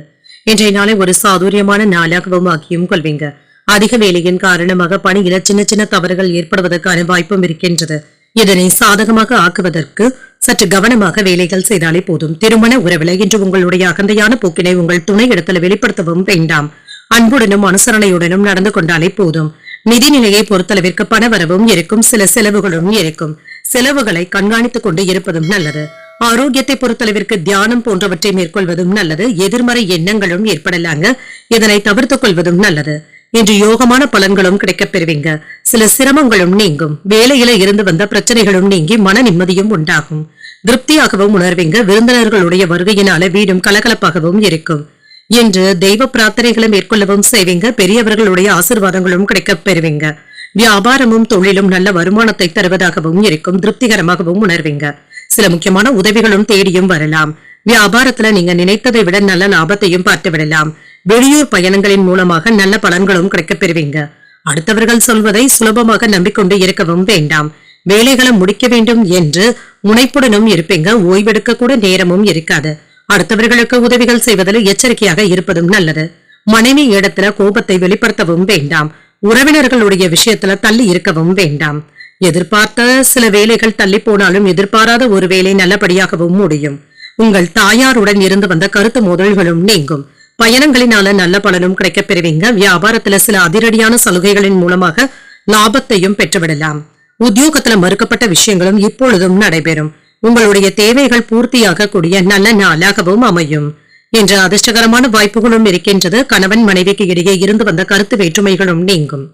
இன்றைய நாளை ஒரு சாதுரியமான நாளாகவும் ஆக்கியும் கொள்வீங்க. அதிக வேலையின் காரணமாக பணியில சின்ன சின்ன தவறுகள் ஏற்படுவதற்கான வாய்ப்பும் இருக்கின்றது. இதனை சாதகமாக ஆக்குவதற்கு சற்று கவனமாக வேலைகள் செய்தாலே போதும். திருமண உறவில இன்று உங்களுடைய அகந்தையான போக்கினை உங்கள் துணை இடத்துல வெளிப்படுத்தவும் வேண்டாம். அன்புடனும் அனுசரணையுடனும் நடந்து கொண்டாலே போதும். நிதிநிலையை பொறுத்தளவிற்கு பணவரவும் இருக்கும், சில செலவுகளும் இருக்கும். செலவுகளை கண்காணித்துக் கொண்டு இருப்பதும் நல்லது. ஆரோக்கியத்தை பொறுத்தளவிற்கு தியானம் போன்றவற்றை மேற்கொள்வதும் நல்லது. எதிர்மறை எண்ணங்களும் ஏற்படலாங்க, இதனை தவிர்த்துக் கொள்வதும் நல்லது. இன்று யோகமான பலன்களும் கிடைக்கப் பெறுவீங்க. சில சிரமங்களும் நீங்கும். வேலையில இருந்து வந்த பிரச்சனைகளும் நீங்கி மன நிம்மதியும் உண்டாகும். திருப்தியாகவும் உணர்வீங்க. விருந்தினர்களுடைய வருகையினால வீடும் கலகலப்பாகவும் இருக்கும். இன்று தெய்வ பிரார்த்தனைகளை மேற்கொள்ளவும் செய்வீங்க. பெரியவர்களுடைய ஆசீர்வாதங்களும் கிடைக்கப் பெறுவீங்க. வியாபாரமும் தொழிலும் நல்ல வருமானத்தை தருவதாகவும் இருக்கும். திருப்திகரமாகவும் உணர்வீங்க. சில முக்கியமான உதவிகளும் தேடியும் வரலாம். வியாபாரத்துல நீங்க நினைத்ததை விட நல்ல லாபத்தையும் பார்த்து விடலாம். வெளியூர் பயணங்களின் மூலமாக நல்ல பலன்களும் கிடைக்கப் பெறுவீங்க. அடுத்தவர்கள் சொல்வதை சுலபமாக நம்பிக்கொண்டு இருக்கவும் வேண்டாம். வேலைகளை முடிக்க வேண்டும் என்று முனைப்புடனும் இருப்பீங்க. ஓய்வெடுக்க கூட நேரமும் இருக்காது. அடுத்தவர்களுக்கு உதவிகள் செய்வதில் எச்சரிக்கையாக இருப்பதும் நல்லது. மனைவி இடத்துல கோபத்தை வெளிப்படுத்தவும் வேண்டாம். உறவினர்களுடைய விஷயத்துல தள்ளி இருக்கவும் வேண்டாம். எதிர்பார்த்த சில வேலைகள் தள்ளி போனாலும் எதிர்பாராத ஒரு வேலை நல்லபடியாகவும் முடியும். உங்கள் தாயாருடன் இருந்து வந்த கருத்து மோதல்களும் நீங்கும். பயணங்களினால நல்ல பலனும் கிடைக்கப் பெறுவீங்க. வியாபாரத்துல சில அதிரடியான சலுகைகளின் மூலமாக லாபத்தையும் பெற்றுவிடலாம். உத்தியோகத்துல மறுக்கப்பட்ட விஷயங்களும் இப்பொழுதும் நடைபெறும். உங்களுடைய தேவைகள் பூர்த்தியாக கூடிய நல்ல நாளாகவும் அமையும். என்ற அதிர்ஷ்டகரமான வாய்ப்புகளும் இருக்கின்றது. கணவன் மனைவிக்கு இடையே இருந்து வந்த கருத்து வேற்றுமைகளும் நீங்கும்.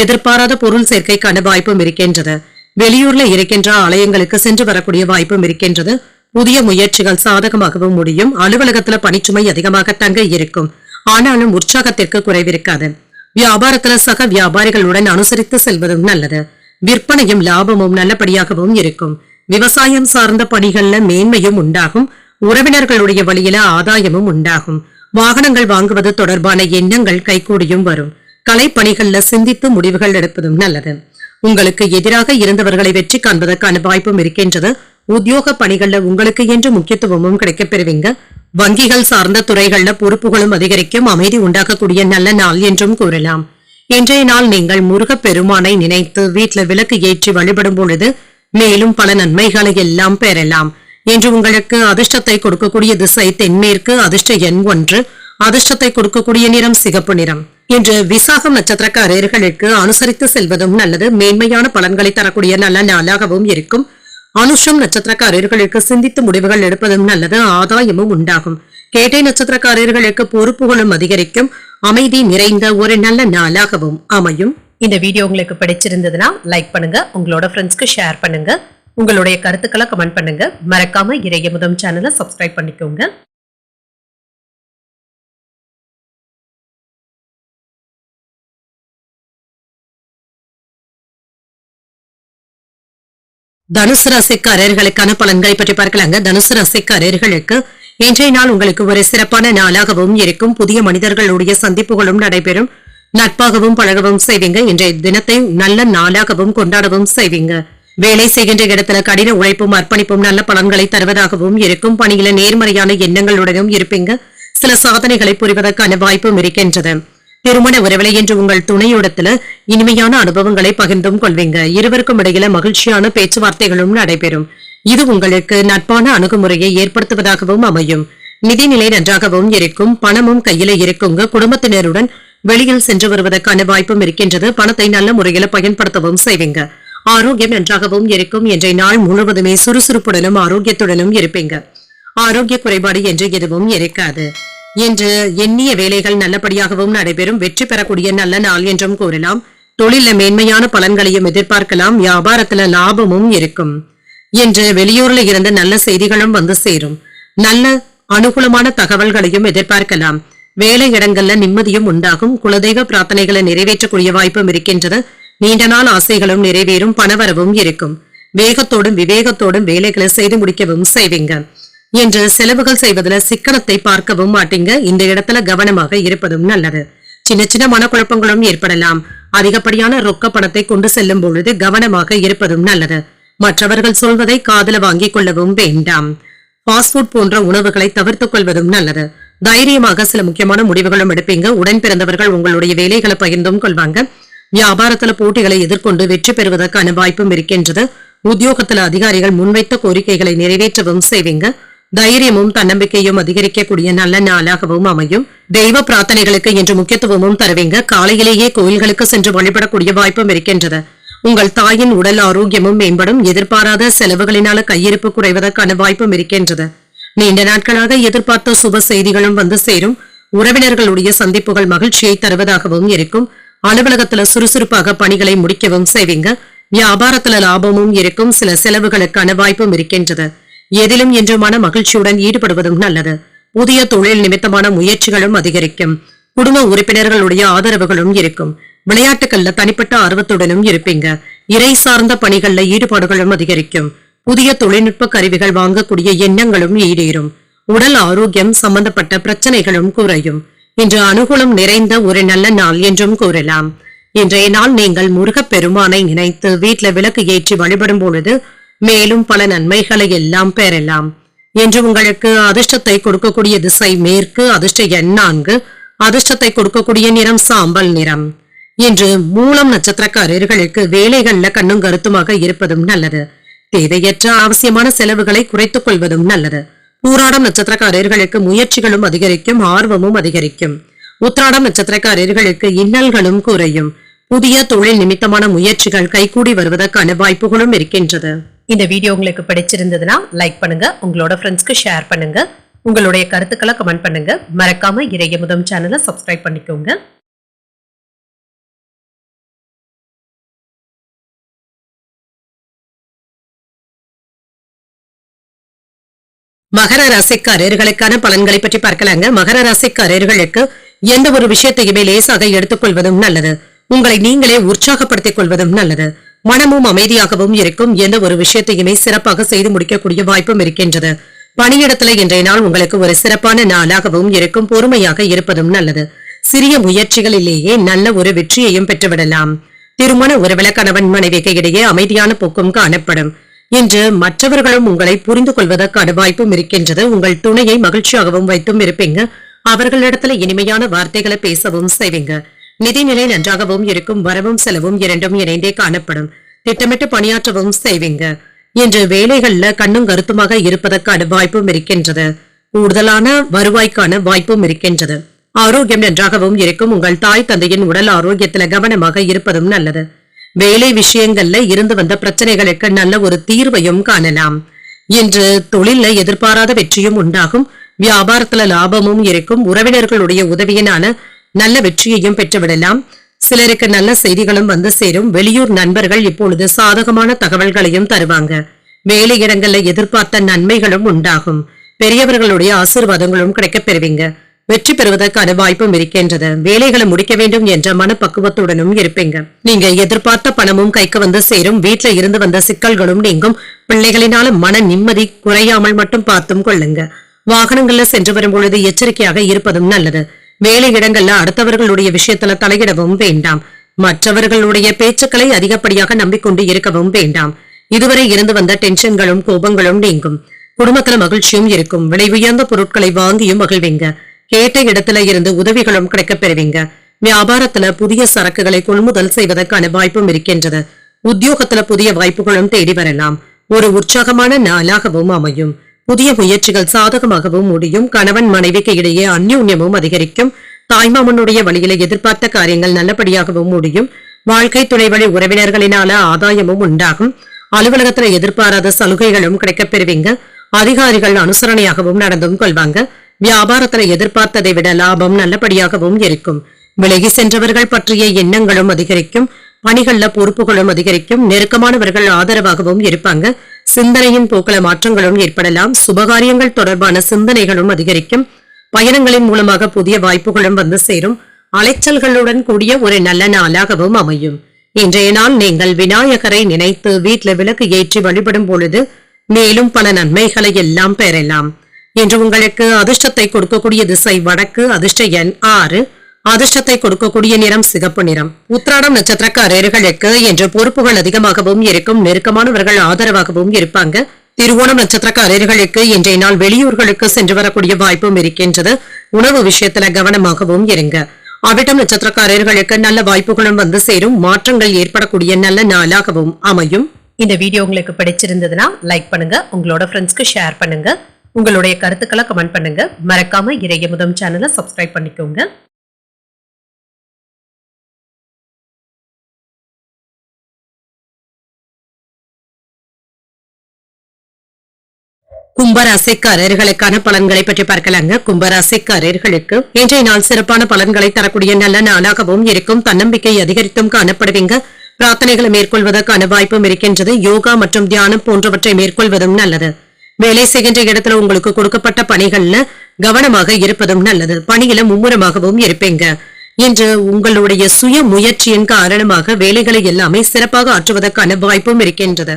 எதிர்பாராத பொருள் சேர்க்கைக்கான வாய்ப்பும் இருக்கின்றது. வெளியூர்ல இருக்கின்ற ஆலயங்களுக்கு சென்று வரக்கூடிய வாய்ப்பும் இருக்கின்றது. புதிய முயற்சிகள் சாதகமாகவும் முடியும். அலுவலகத்துல பணிச்சுமை அதிகமாக தங்க இருக்கும். ஆனாலும் உற்சாகத்திற்கு குறைவிருக்காது. வியாபாரத்துல சக வியாபாரிகளுடன் அனுசரித்து செல்வதும் நல்லது. விற்பனையும் லாபமும் நல்லபடியாகவும் இருக்கும். விவசாயம் சார்ந்த பணிகள்ல மேன்மையும் உண்டாகும். உறவினர்களுடைய வழியில ஆதாயமும் உண்டாகும். வாகனங்கள் வாங்குவது தொடர்பான எண்ணங்கள் கைகூடியும் வரும். கலைப்பணிகள்ல சிந்தித்து முடிவுகள் எடுப்பதும் நல்லது. உங்களுக்கு எதிராக இருந்தவர்களை வெற்றி காண்பதற்கான வாய்ப்பும் இருக்கின்றது. உத்தியோக பணிகள்ல உங்களுக்கு என்று முக்கியத்துவமும் கிடைக்கப் பெறுவீங்க. வங்கிகள் சார்ந்த துறைகள்ல பொறுப்புகளும் அதிகரிக்கும். அமைதி உண்டாக்கக்கூடிய நல்ல நாள் என்றும் கூறலாம். இன்றைய நாள் நீங்கள் முருகப் பெருமானை நினைத்து வீட்டுல விளக்கு ஏற்றி வழிபடும் பொழுது மேலும் பல நன்மைகளை எல்லாம் பெறலாம். இன்று உங்களுக்கு அதிர்ஷ்டத்தை கொடுக்கக்கூடிய திசை தென்மேற்கு. அதிர்ஷ்ட எண் 1. அதிர்ஷ்டத்தை கொடுக்கக்கூடிய நிறம் சிகப்பு நிறம். இன்று விசாகம் நட்சத்திரக்காரர்களுக்கு அனுசரித்து செல்வதும் நல்லது. மேன்மையான பலன்களை தரக்கூடிய நல்ல நாளாகவும் இருக்கும். அனுஷம் நட்சத்திரக்காரர்களுக்கு சிந்தித்து முடிவுகள் எடுப்பதும் நல்லது. ஆதாயமும் உண்டாகும். கேட்டை நட்சத்திரக்காரர்களுக்கு பொறுப்புகளும் அதிகரிக்கும். அமைதி நிறைந்த ஒரு நல்ல நாளாகவும் அமையும். இந்த வீடியோ உங்களுக்கு பிடிச்சிருந்ததுன்னா லைக் பண்ணுங்க, உங்களோட ஃப்ரெண்ட்ஸ்க்கு ஷேர் பண்ணுங்க, உங்களுடைய கருத்துக்களை கமெண்ட் பண்ணுங்க. மறக்காம இறையமுதம் சேனலை சப்ஸ்கிரைப் பண்ணிக்கோங்க. தனுசு ராசிக்காரர்களுக்கான பலன்களை பற்றி பார்க்கலாங்க. தனுசு ராசிக்காரர்களுக்கு இன்றைய நாள் உங்களுக்கு ஒரு சிறப்பான நாளாகவும் இருக்கும். புதிய மனிதர்களுடைய சந்திப்புகளும் நடைபெறும். நட்பாகவும் பழகவும் செய்வீங்க. இன்றைய தினத்தை நல்ல நாளாகவும் கொண்டாடவும் செய்வீங்க. வேலை செய்கின்ற இடத்துல கடின உழைப்பும் அர்ப்பணிப்பும் நல்ல பலன்களை தருவதாகவும் இருக்கும். பணியில நேர்மறையான எண்ணங்களுடனும் இருப்பீங்க. சில சாதனைகளை புரிவதற்கான வாய்ப்பும் இருக்கின்றது. திருமண உறவிலை என்று உங்கள் துணையோடத்துல இனிமையான அனுபவங்களை பகிர்ந்தும் கொள்வீங்க. இருவருக்கும் இடையில மகிழ்ச்சியான பேச்சுவார்த்தைகளும் நடைபெறும். இது உங்களுக்கு நட்பான அணுகுமுறையை ஏற்படுத்துவதாகவும் அமையும். நிதிநிலை நன்றாகவும் இருக்கும். பணமும் கையில இருக்குங்க. குடும்பத்தினருடன் வெளியில் சென்று வருவதற்கான வாய்ப்பும் இருக்கின்றது. பணத்தை நல்ல முறையில பயன்படுத்தவும் செய்வீங்க. ஆரோக்கியம் நன்றாகவும் இருக்கும். இன்றைய நாள் முழுவதுமே சுறுசுறுப்புடனும் ஆரோக்கியத்துடனும் இருப்பீங்க. ஆரோக்கிய குறைபாடு என்று எதுவும் இருக்காது. இன்று எண்ணிய வேலைகள் நல்லபடியாகவும் நடைபெறும். வெற்றி பெறக்கூடிய நல்ல நாள் என்றும் கூறலாம். தொழில மேன்மையான பலன்களையும் எதிர்பார்க்கலாம். வியாபாரத்துல லாபமும் இருக்கும். இன்று வெளியூர்ல இருந்து நல்ல செய்திகளும் வந்து சேரும். நல்ல அனுகூலமான தகவல்களையும் எதிர்பார்க்கலாம். வேலை இடங்கள்ல நிம்மதியும் உண்டாகும். குலதெய்வ பிரார்த்தனைகளை நிறைவேற்றக்கூடிய வாய்ப்பும் இருக்கின்றது. நீண்ட நாள் ஆசைகளும் நிறைவேறும். பணவரவும் இருக்கும். வேகத்தோடும் விவேகத்தோடும் வேலைகளை செய்து முடிக்கவும் செய்வீங்க. என்று செலவுகள் செய்வதில் சிக்கனத்தை பார்க்கவும் மாட்டீங்க. இந்த இடத்துல கவனமாக இருப்பதும் நல்லது. சின்ன சின்ன மனக்குழப்பங்களும் ஏற்படலாம். அதிகப்படியான ரொக்க பணத்தை கொண்டு செல்லும் பொழுது கவனமாக இருப்பதும் நல்லது. மற்றவர்கள் சொல்வதை காதுல வாங்கிக் கொள்ளவும் வேண்டாம். பாஸ்போர்ட் போன்ற உணவுகளை தவிர்த்துக் கொள்வதும் நல்லது. தைரியமாக சில முக்கியமான முடிவுகளும் எடுப்பீங்க. உடன் பிறந்தவர்கள் உங்களுடைய வேலைகளை பகிர்ந்தும் கொள்வாங்க. வியாபாரத்துல போட்டிகளை எதிர்கொண்டு வெற்றி பெறுவதற்கான வாய்ப்பும் இருக்கின்றது. உத்தியோகத்துல அதிகாரிகள் முன்வைத்த கோரிக்கைகளை நிறைவேற்றவும் செய்வீங்க. தைரியமும் தன்னம்பிக்கையும் அதிகரிக்கக்கூடிய நல்ல நாளாகவும் அமையும். தெய்வ பிரார்த்தனைகளுக்கு இன்று முக்கியத்துவமும் தருவீங்க. காலையிலேயே கோயில்களுக்கு சென்று வழிபடக்கூடிய வாய்ப்பும் இருக்கின்றது. உங்கள் தாயின் உடல் ஆரோக்கியமும் மேம்படும். எதிர்பாராத செலவுகளினால கையிருப்பு குறைவதற்கான வாய்ப்பும் இருக்கின்றது. நீண்ட நாட்களாக எதிர்பார்த்த சுப செய்திகளும் வந்து சேரும். உறவினர்களுடைய சந்திப்புகள் மகிழ்ச்சியை தருவதாகவும் இருக்கும். அலுவலகத்துல சுறுசுறுப்பாக பணிகளை முடிக்கவும் செய்வீங்க. வியாபாரத்துல லாபமும் இருக்கும். சில செலவுகளுக்கான வாய்ப்பும் இருக்கின்றது. எதிலும் இன்று மன மகிழ்ச்சியுடன் ஈடுபடுவதும் நல்லது. புதிய தொழில் நிமித்தமான முயற்சிகளும் அதிகரிக்கும். குடும்ப உறுப்பினர்களுடைய ஆதரவுகளும் இருக்கும். விளையாட்டுகள்ல தனிப்பட்ட ஆர்வத்துடனும் இருப்பீங்க. இறை சார்ந்த பணிகள்ல ஈடுபாடுகளும் அதிகரிக்கும். புதிய தொழில்நுட்ப கருவிகள் வாங்கக்கூடிய எண்ணங்களும் ஈடேறும். உடல் ஆரோக்கியம் சம்பந்தப்பட்ட பிரச்சனைகளும் குறையும். இன்று அனுகூலம் நிறைந்த ஒரு நல்ல நாள் என்றும் கூறலாம். இன்றைய நாள் நீங்கள் முருகப்பெருமானை நினைத்து வீட்டுல விளக்கு ஏற்றி வழிபடும் பொழுது மேலும் பல நன்மைகளை எல்லாம் பெறலாம். இன்று உங்களுக்கு அதிர்ஷ்டத்தை கொடுக்கக்கூடிய திசை மேற்கு. அதிர்ஷ்ட எண் 4. அதிர்ஷ்டத்தை கொடுக்கக்கூடிய நிறம் சாம்பல் நிறம். இன்று மூலம் நட்சத்திரக்காரர்களுக்கு வேலைகள்ல கண்ணும் கருத்துமாக இருப்பதும் நல்லது. தேவையற்ற அவசியமான செலவுகளை குறைத்துக் கொள்வதும் நல்லது. பூராடம் நட்சத்திரக்காரர்களுக்கு முயற்சிகளும் அதிகரிக்கும். ஆர்வமும் அதிகரிக்கும். உத்திராடம் நட்சத்திரக்காரர்களுக்கு இன்னல்களும் குறையும். புதிய தொழில் நிமித்தமான முயற்சிகள் கைகூடி வருவதற்கான வாய்ப்புகளும் இருக்கின்றது. இந்த வீடியோ உங்களுக்கு பிடிச்சிருந்ததுன்னா லைக் பண்ணுங்க, உங்களோட ஃப்ரெண்ட்ஸ்க்கு ஷேர் பண்ணுங்க, உங்களுடைய கருத்துக்களை கமெண்ட் பண்ணுங்க. மறக்காம இறையமுதம் சேனலை சப்ஸ்கிரைப் பண்ணிக்கோங்க. மகர ராசிக்காரர்களுக்கான பலன்களை பற்றி பார்க்கலாங்க. மகர ராசிக்காரர்களுக்கு எந்த ஒரு விஷயத்தையுமே லேசாக எடுத்துக்கொள்வதும் நல்லது. உங்களை நீங்களே உற்சாகப்படுத்திக் கொள்வதும் நல்லது. மனமும் அமைதியாகவும் இருக்கும். எந்த ஒரு விஷயத்தையுமே சிறப்பாக செய்து முடிக்கக்கூடிய வாய்ப்பும் இருக்கின்றது. பணியிடத்துல இன்றைய நாள் உங்களுக்கு ஒரு சிறப்பான நாளாகவும் இருக்கும். பொறுமையாக இருப்பதும் நல்லது. சிறிய முயற்சிகளிலேயே நல்ல ஒரு வெற்றியையும் பெற்றுவிடலாம். திருமண உறவில கணவன் மனைவிக்கு இடையே அமைதியான போக்கும் காணப்படும். இன்று மற்றவர்களும் உங்களை புரிந்து கொள்வதற்கான வாய்ப்பும் இருக்கின்றது. உங்கள் துணையை மகிழ்ச்சியாகவும் வைத்தும் இருப்பீங்க. அவர்களிடத்துல இனிமையான வார்த்தைகளை பேசவும் செய்வீங்க. நிதிநிலை நன்றாகவும் இருக்கும். வரவும் செலவும் இரண்டும் இணைந்தே காணப்படும். திட்டமிட்டு பணியாற்றவும் செய்வீங்க. இன்று வேலைகள்ல கண்ணும் கருத்துமாக இருப்பதற்கான வாய்ப்பும் இருக்கின்றது. கூடுதலான வருவாய்க்கான வாய்ப்பும் இருக்கின்றது. ஆரோக்கியம் நன்றாகவும் இருக்கும். உங்கள் தாய் தந்தையின் உடல் ஆரோக்கியத்துல கவனமாக இருப்பதும் நல்லது. வேலை விஷயங்கள்ல இருந்து வந்த பிரச்சனைகளுக்கு நல்ல ஒரு தீர்வையும் காணலாம். இன்று தொழில எதிர்பாராத வெற்றியும் உண்டாகும். வியாபாரத்துல லாபமும் இருக்கும். உறவினர்களுடைய உதவியினால நல்ல வெற்றியையும் பெற்றுவிடலாம். சிலருக்கு நல்ல செய்திகளும் வந்து சேரும். வெளியூர் நண்பர்கள் இப்பொழுது சாதகமான தகவல்களையும் தருவாங்க. வேலை இடங்கள்ல எதிர்பார்த்த நன்மைகளும் உண்டாகும். பெரியவர்களுடைய ஆசீர்வாதங்களும் கிடைக்கப் பெறுவீங்க. வெற்றி பெறுவதற்கான வாய்ப்பும் இருக்கின்றது. வேலைகளை முடிக்க வேண்டும் என்ற மனப்பக்குவத்துடனும் இருப்பீங்க. நீங்க எதிர்பார்த்த பணமும் கைக்கு வந்து சேரும். வீட்டுல இருந்து வந்த சிக்கல்களும் நீங்கும். பிள்ளைகளினால மன நிம்மதி குறையாமல் மட்டும் பார்த்தும் கொள்ளுங்க. வாகனங்கள்ல சென்று வரும் பொழுது எச்சரிக்கையாக இருப்பதும் நல்லது. வேலை இடங்கள்ல அடுத்தவர்களுடைய விஷயத்துல தலையிடவும் வேண்டாம். மற்றவர்களுடைய பேச்சுக்களை அதிகப்படியாக நம்பிக்கொண்டு இருக்கவும் வேண்டாம். இதுவரை இருந்து வந்த டென்ஷன்களும் கோபங்களும் நீங்கும். குடும்பத்துல மகிழ்ச்சியும் இருக்கும். விலை உயர்ந்த பொருட்களை வாங்கியும் மகிழ்வீங்க. கேட்ட இடத்துல இருந்து உதவிகளும் கிடைக்கப் பெறுவீங்க. வியாபாரத்துல புதிய சரக்குகளை கொள்முதல் செய்வதற்கான வாய்ப்பும் இருக்கின்றது. உத்தியோகத்துல புதிய வாய்ப்புகளும் தேடி வரலாம். ஒரு உற்சாகமான நாளாகவும் அமையும். புதிய முயற்சிகள் சாதகமாகவும் முடியும். கணவன் மனைவிக்கு இடையே அந்யோன்யமும் அதிகரிக்கும். தாய்மாமனுடைய வழியில எதிர்பார்த்த காரியங்கள் நல்லபடியாகவும் முடியும். வாழ்க்கை துணை வழி உறவினர்களினால ஆதாயமும் உண்டாகும். அலுவலகத்துல எதிர்பாராத சலுகைகளும் கிடைக்கப் பெறுவீங்க. அதிகாரிகள் அனுசரணையாகவும் நடந்தும் கொள்வாங்க. வியாபாரத்துல எதிர்பார்த்ததை விட லாபம் நல்லபடியாகவும் இருக்கும். விலகி சென்றவர்கள் பற்றிய எண்ணங்களும் அதிகரிக்கும். பணிகள்ல பொறுப்புகளும் அதிகரிக்கும். நெருக்கமானவர்கள் ஆதரவாகவும் இருப்பாங்க. சிந்தனையின் போக்கள மாற்றங்களும் ஏற்படலாம். சுபகாரியங்கள் தொடர்பான சிந்தனைகளும் அதிகரிக்கும். பயணங்களின் மூலமாக புதிய வாய்ப்புகளும் வந்து சேரும். அலைச்சல்களுடன் கூடிய ஒரு நல்ல நாளாகவும் அமையும். இன்றைய நாள் நீங்கள் விநாயகரை நினைத்து வீட்டுல விளக்கு ஏற்றி வழிபடும் பொழுது மேலும் பல நன்மைகளை எல்லாம் பெறலாம். இன்று உங்களுக்கு அதிர்ஷ்டத்தை கொடுக்கக்கூடிய திசை வடக்கு. அதிர்ஷ்ட எண் 6. அதிர்ஷ்டத்தை கொடுக்கக்கூடிய நிறம் சிகப்பு நிறம். உத்திராடம் நட்சத்திரக்காரர்களுக்கு இன்று பொறுப்புகள் அதிகமாகவும் இருக்கும். நெருக்கமானவர்கள் ஆதரவாகவும் இருப்பாங்க. திருவோணம் நட்சத்திரக்காரர்களுக்கு இன்றைய நாள் வெளியூர்களுக்கு சென்று வரக்கூடிய வாய்ப்பும் இருக்கின்றது. உணவு விஷயத்துல கவனமாகவும் இருங்க. அவிட்டம் நட்சத்திரக்காரர்களுக்கு நல்ல வாய்ப்புகளும் வந்து சேரும். மாற்றங்கள் ஏற்படக்கூடிய நல்ல நாளாகவும் அமையும். இந்த வீடியோ உங்களுக்கு பிடிச்சிருந்ததுன்னா லைக் பண்ணுங்க, உங்களோட ஃப்ரெண்ட்ஸ்க்கு ஷேர் பண்ணுங்க, உங்களுடைய கருத்துக்களை கமெண்ட் பண்ணுங்க. மறக்காம இறையமுதம் சேனலை சப்ஸ்கிரைப் பண்ணிக்கோங்க. கும்பராசிக்காரர்களுக்கான பலன்களை பற்றி பார்க்கலாங்க. கும்பராசிக்காரர்களுக்கு இன்றைய நாள் சிறப்பான பலன்களை தரக்கூடிய நல்ல நாளாகவும் இருக்கும். தன்னம்பிக்கை அதிகரித்தும் காணப்படுவீங்க. பிரார்த்தனைகளை மேற்கொள்வதற்கான வாய்ப்பும் இருக்கின்றது. யோகா மற்றும் தியானம் போன்றவற்றை மேற்கொள்வதும் நல்லது. வேலை செய்கின்ற இடத்துல உங்களுக்கு கொடுக்கப்பட்ட பணிகள்ல கவனமாக இருப்பதும் நல்லது. பணியில மும்முரமாகவும் இருப்பீங்க. இன்று உங்களுடைய சுய முயற்சியின் காரணமாக வேலைகளை எல்லாமே சிறப்பாக ஆற்றுவதற்கான வாய்ப்பும் இருக்கின்றது.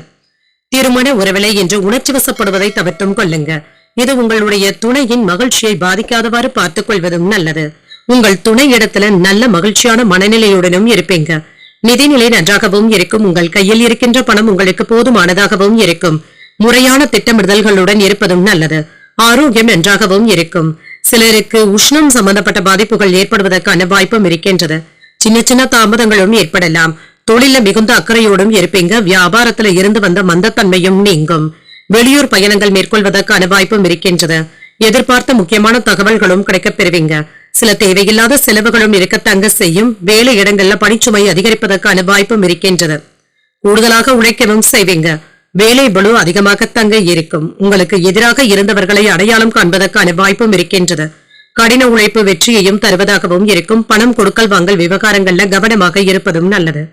திருமண உறவிலை என்று உணர்ச்சி வசப்படுவதை தவிர்த்தும் கொள்ளுங்க. இது உங்களுடைய துணையின் மகிழ்ச்சியை பாதிக்காதவாறு பார்த்துக் கொள்வதும் நல்லது. உங்கள் துணை இடத்துல நல்ல மகிழ்ச்சியான மனநிலையுடனும் இருப்பீங்க. நிதிநிலை நன்றாகவும் இருக்கும். உங்கள் கையில் இருக்கின்ற பணம் உங்களுக்கு போதுமானதாகவும் இருக்கும். முறையான திட்டமிடுதல்களுடன் இருப்பதும் நல்லது. ஆரோக்கியம் நன்றாகவும் இருக்கும். சிலருக்கு உஷ்ணம் சம்பந்தப்பட்ட பாதிப்புகள் ஏற்படுவதற்கான வாய்ப்பும் இருக்கின்றது. சின்ன சின்ன தாமதங்களும் ஏற்படலாம். தொழில மிகுந்த அக்கறையோடும் இருப்பீங்க. வியாபாரத்துல இருந்து வந்த மந்தத்தன்மையும் நீங்கும். வெளியூர் பயணங்கள் மேற்கொள்வதற்கான வாய்ப்பும் இருக்கின்றது. எதிர்பார்த்த முக்கியமான தகவல்களும் கிடைக்கப் பெறுவீங்க. சில தேவையில்லாத செலவுகளும் இருக்கத்தங்க செய்யும். வேலை இடங்கள்ல பணிச்சுமை அதிகரிப்பதற்கான வாய்ப்பும் இருக்கின்றது. கூடுதலாக உழைக்கவும் செய்வீங்க. வேலை பளு அதிகமாக தங்க இருக்கும். உங்களுக்கு எதிராக இருந்தவர்களை அடையாளம் காண்பதற்கான வாய்ப்பும் இருக்கின்றது. கடின உழைப்பு வெற்றியையும் தருவதாகவும் இருக்கும். பணம் கொடுக்கல் வாங்கல் விவகாரங்கள்ல கவனமாக இருப்பதும் நல்லது.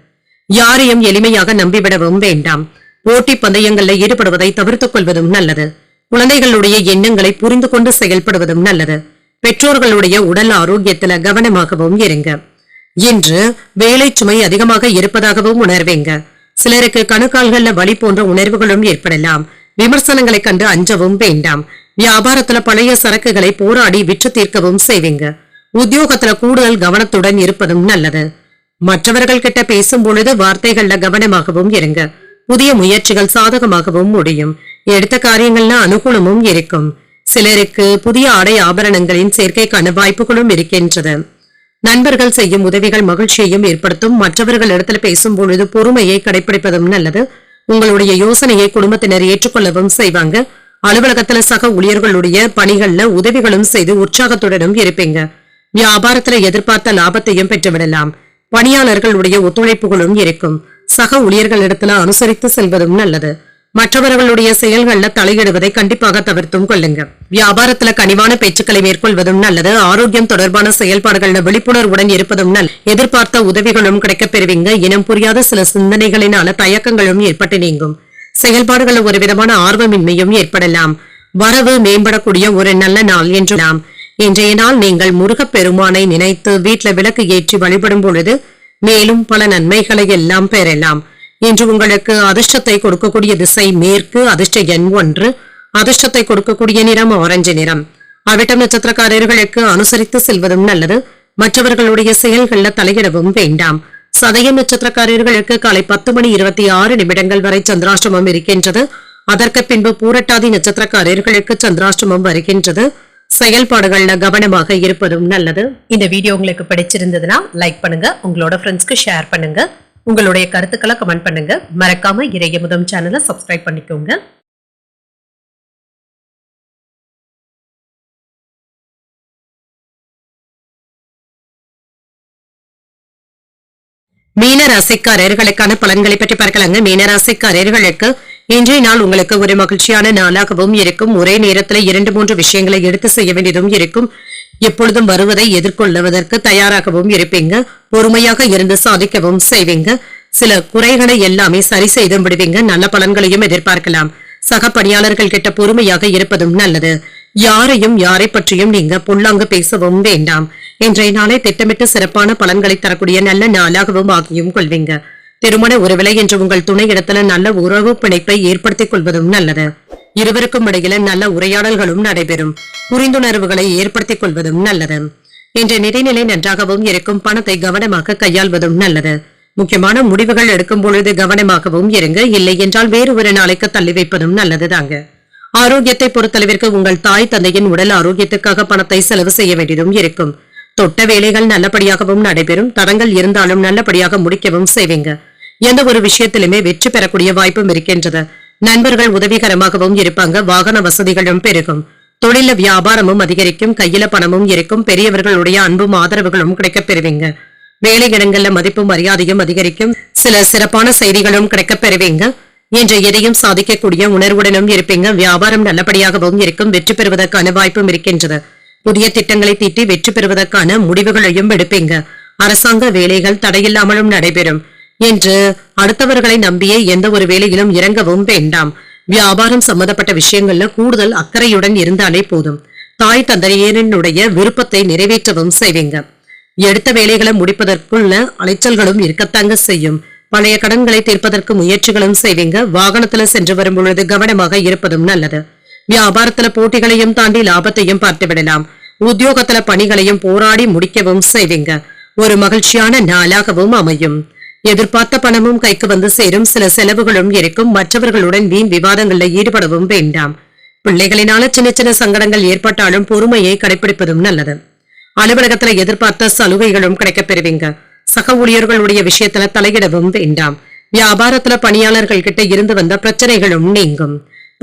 யாரையும் எளிமையாக நம்பிவிடவும் வேண்டாம். போட்டி பந்தயங்கள்ல ஈடுபடுவதை தவிர்த்துக் கொள்வதும் நல்லது. குழந்தைகளுடைய எண்ணங்களை புரிந்து கொண்டு செயல்படுவதும் நல்லது. பெற்றோர்களுடைய உடல் ஆரோக்கியத்துல கவனமாகவும் இருங்க. இன்று வேலை சுமை அதிகமாக இருப்பதாகவும் உணர்வீங்க. சிலருக்கு கணுக்கால்கள்ல வலி போன்ற உணர்வுகளும் ஏற்படலாம். விமர்சனங்களை கண்டு அஞ்சவும் வேண்டாம். வியாபாரத்துல பழைய சரக்குகளை போராடி விற்று தீர்க்கவும் செய்வீங்க. உத்தியோகத்துல கூடுதல் கவனத்துடன் இருப்பதும் நல்லது. மற்றவர்கள் கிட்ட பேசும் பொழுது வார்த்தைகள்ல கவனமாகவும் இருங்க. புதிய முயற்சிகள் சாதகமாகவும் முடியும். எடுத்த காரியங்கள்ல அனுகூலமும் இருக்கும். சிலருக்கு புதிய ஆடை ஆபரணங்களின் சேர்க்கைக்கான வாய்ப்புகளும் இருக்கின்றது. நண்பர்கள் செய்யும் உதவிகள் மகிழ்ச்சியையும் ஏற்படுத்தும். மற்றவர்கள் இடத்துல பேசும் பொழுது பொறுமையை கடைபிடிப்பதும் நல்லது. உங்களுடைய யோசனையை குடும்பத்தினர் ஏற்றுக்கொள்ளவும் செய்வாங்க. அலுவலகத்துல சக ஊழியர்களுடைய பணிகள்ல உதவிகளும் செய்து உற்சாகத்துடனும் இருப்பீங்க. வியாபாரத்துல எதிர்பார்த்த லாபத்தையும் பெற்றுவிடலாம். பணியாளர்களுடைய ஒத்துழைப்புகளும் இருக்கும். சக ஊழியர்களிடத்துல அனுசரித்து செல்வதும் நல்லது. மற்றவர்களுடைய செயல்கள்ல தலையிடுவதை கண்டிப்பாக தவிர்த்தும் கொள்ளுங்க. வியாபாரத்துல கனிவான பேச்சுக்களை மேற்கொள்வதும் நல்லது. ஆரோக்கியம் தொடர்பான செயல்பாடுகள்ல விழிப்புணர்வுடன் இருப்பதும் நல்லது. எதிர்பார்த்த உதவிகளும் கிடைக்கப் பெறுவீங்க. இனம் புரியாத சில சிந்தனைகளினால தயக்கங்களும் ஏற்பட்டு நீங்கும். செயல்பாடுகள் ஒரு விதமான ஆர்வமின்மையும் ஏற்படலாம். வரவு மேம்படக்கூடிய ஒரு நல்ல நாள் என்று நாம் இன்றைய நாள் நீங்கள் முருகப்பெருமானை நினைத்து வீட்டுல விளக்கு ஏற்றி வழிபடும் பொழுது மேலும் பல நன்மைகளை எல்லாம் பெறலாம். இன்று உங்களுக்கு அதிர்ஷ்டத்தை கொடுக்கக்கூடிய திசை மேற்கு. அதிர்ஷ்ட எண் 1. அதிர்ஷ்டத்தை கொடுக்கக்கூடிய நிறம் ஆரஞ்சு நிறம். அவிட்டம் நட்சத்திரக்காரர்களுக்கு அனுசரித்து செல்வதும் நல்லது. மற்றவர்களுடைய செயல்கள்ல தலையிடவும் வேண்டாம். சதயம் நட்சத்திரக்காரர்களுக்கு காலை 10:26 வரை சந்திராஷ்டமம் இருக்கின்றது. அதற்கு பின்பு பூரட்டாதி நட்சத்திரக்காரர்களுக்கு சந்திராஷ்டமம் வருகின்றது. செயல்பாடுகள்ல கவனமாக இருப்பதும் நல்லது. இந்த வீடியோ உங்களுக்கு பிடிச்சிருந்ததுன்னா லைக் பண்ணுங்க. உங்களோட ஃப்ரெண்ட்ஸ்க்கு ஷேர் பண்ணுங்க. உங்களுடைய கருத்துக்களை கமெண்ட் பண்ணுங்க. மறக்காம இறையமுதம் சேனலை சப்ஸ்கிரைப் பண்ணிக்கோங்க. மீனராசிக்காரர்களுக்கான பலன்களை பற்றி பார்க்கலாங்க. மீனராசிக்காரர்களுக்கு இன்றைய நாள் உங்களுக்கு ஒரு மகிழ்ச்சியான நாளாகவும் இருக்கும். ஒரே நேரத்துல 2-3 விஷயங்களை எடுத்து செய்ய வேண்டியதும் இருக்கும். எப்பொழுதும் வருவதை எதிர்கொள்வதற்கு தயாராகவும் இருப்பீங்க. பொறுமையாக இருந்து சாதிக்கவும் செய்வீங்க. சில குறைகளை எல்லாமே சரி செய்து விடுவீங்க. நல்ல பலன்களையும் எதிர்பார்க்கலாம். சக பணியாளர்கள் கிட்ட பொறுமையாக இருப்பதும் நல்லது. யாரையும் யாரை பற்றியும் நீங்க பொல்லாங்கு பேசவும் வேண்டாம். இன்றைய நாளை திட்டமிட்டு சிறப்பான பலன்களை தரக்கூடிய நல்ல நாளாகவும் ஆகியும் கொள்வீங்க. திருமண உறவிலை என்று உங்கள் துணை இடத்துல நல்ல உறவு பிணைப்பை ஏற்படுத்திக் கொள்வதும் நல்லது. இருவருக்கும் இடையில நல்ல உரையாடல்களும் நடைபெறும். புரிந்துணர்வுகளை ஏற்படுத்திக் கொள்வதும் நல்லது. இன்றைய நிதிநிலை நன்றாகவும் இருக்கும். பணத்தை கவனமாக கையாள்வதும் நல்லது. முக்கியமான முடிவுகள் எடுக்கும் பொழுது கவனமாகவும் இருங்க. இல்லை என்றால் வேறு ஒரு நாளைக்கு தள்ளி வைப்பதும் நல்லதுதாங்க. ஆரோக்கியத்தை பொறுத்தளவிற்கு உங்கள் தாய் தந்தையின் உடல் ஆரோக்கியத்துக்காக பணத்தை செலவு செய்ய வேண்டியதும் இருக்கும். தொட்ட வேலைகள் நல்லபடியாகவும் நடைபெறும். தடங்கள் இருந்தாலும் நல்லபடியாக முடிக்கவும் செய்வீங்க. எந்த ஒரு விஷயத்திலுமே வெற்றி பெறக்கூடிய வாய்ப்பும் இருக்கின்றது. நண்பர்கள் உதவிகரமாகவும் இருப்பாங்க. வாகன வசதிகளும் பெருகும். தொழில வியாபாரமும் அதிகரிக்கும். கையில பணமும் இருக்கும். பெரியவர்களுடைய அன்பும் ஆதரவுகளும் கிடைக்கப் பெறுவீங்க. வேலை இடங்கள்ல மதிப்பும் மரியாதையும் அதிகரிக்கும். சில சிறப்பான செய்திகளும் கிடைக்கப் பெறுவீங்க. என்று எதையும் சாதிக்கக்கூடிய உணர்வுடனும் இருப்பீங்க. வியாபாரம் நல்லபடியாகவும் இருக்கும். வெற்றி பெறுவதற்கான வாய்ப்பும் இருக்கின்றது. புதிய திட்டங்களை தீட்டி வெற்றி பெறுவதற்கான முடிவுகளையும் எடுப்பீங்க. அரசாங்க வேலைகள் தடையில்லாமலும் நடைபெறும். என்று அடுத்தவர்களை நம்பியே எந்த ஒரு வேலையிலும் இறங்கவும் வேண்டாம். வியாபாரம் சம்பந்தப்பட்ட விஷயங்கள்ல கூடுதல் அக்கறையுடன் இருந்தாலே போதும். தாய் தந்தையரினுடைய விருப்பத்தை நிறைவேற்றவும் செய்வீங்க. எடுத்த வேலைகளை முடிப்பதற்குள்ள அலைச்சல்களும் இருக்கத்தாங்க செய்யும். பழைய கடன்களை தீர்ப்பதற்கு முயற்சிகளும் செய்வீங்க. வாகனத்துல சென்று வரும் பொழுது கவனமாக இருப்பதும் நல்லது. வியாபாரத்துல போட்டிகளையும் தாண்டி லாபத்தையும் பார்த்து விடலாம். உத்தியோகத்துல பணிகளையும் போராடி முடிக்கவும் செய்வீங்க. ஒரு மகிழ்ச்சியான நாளாகவும் அமையும். எதிர்பார்த்த பணமும் கைக்கு வந்து சேரும். சில செலவுகளும் இருக்கும். மற்றவர்களுடன் வீண் விவாதங்கள்ல ஈடுபடவும் வேண்டாம். பிள்ளைகளினால சின்ன சின்ன சங்கடங்கள் ஏற்பட்டாலும் பொறுமையை கடைபிடிப்பதும் நல்லது. அலுவலகத்துல எதிர்பார்த்த சலுகைகளும் கிடைக்கப் பெறுவீங்க. சக ஊழியர்களுடைய விஷயத்துல தலையிடவும் வேண்டாம். வியாபாரத்துல பணியாளர்கள் கிட்ட இருந்து வந்த பிரச்சனைகளும் நீங்கும்.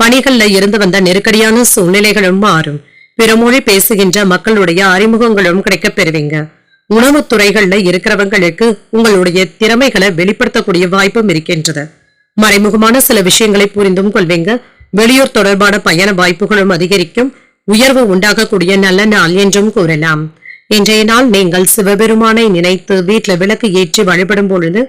பணிகள்ல இருந்து வந்த நெருக்கடியான சூழ்நிலைகளும் மாறும். பிறமொழி பேசுகின்ற மக்களுடைய அறிமுகங்களும் கிடைக்கப் பெறுவீங்க. உணவுத் துறைகள்ல இருக்கிறவங்களுக்கு உங்களுடைய திறமைகளை வெளிப்படுத்தக்கூடிய வாய்ப்பும் இருக்கின்றது. மறைமுகமான சில விஷயங்களை புரிந்தும் கொள்வீங்க. வெளியூர் தொடர்பான பயண வாய்ப்புகளும் அதிகரிக்கும். உயர்வு உண்டாகக்கூடிய நல்ல நாள் என்றும் கூறலாம். இன்றைய நாள் நீங்கள் சிவபெருமானை நினைத்து வீட்டுல விளக்கு ஏற்றி வழிபடும் பொழுது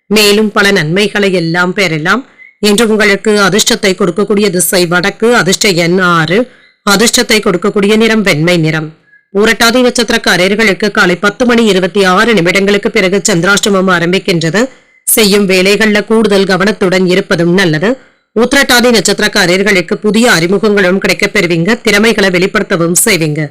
மேலும் பல நன்மைகளை எல்லாம் பெறலாம். இன்று உங்களுக்கு அதிர்ஷ்டத்தை கொடுக்கக்கூடிய திசை வடக்கு. அதிர்ஷ்ட எண் 6. அதிர்ஷ்டத்தை கொடுக்கக்கூடிய நிறம் வெண்மை நிறம். ஊரட்டாதி நட்சத்திரக்காரர்களுக்கு காலை 10:26 பிறகு சந்திராஷ்டமம் ஆரம்பிக்கின்றது. செய்யும் வேலைகள்ல கூடுதல் கவனத்துடன் இருப்பதும் நல்லது. உத்திரட்டாதி நட்சத்திரக்காரர்களுக்கு புதிய அறிமுகங்களும் கிடைக்கப் பெறுவீங்க. திறமைகளை வெளிப்படுத்தவும் செய்வீங்க.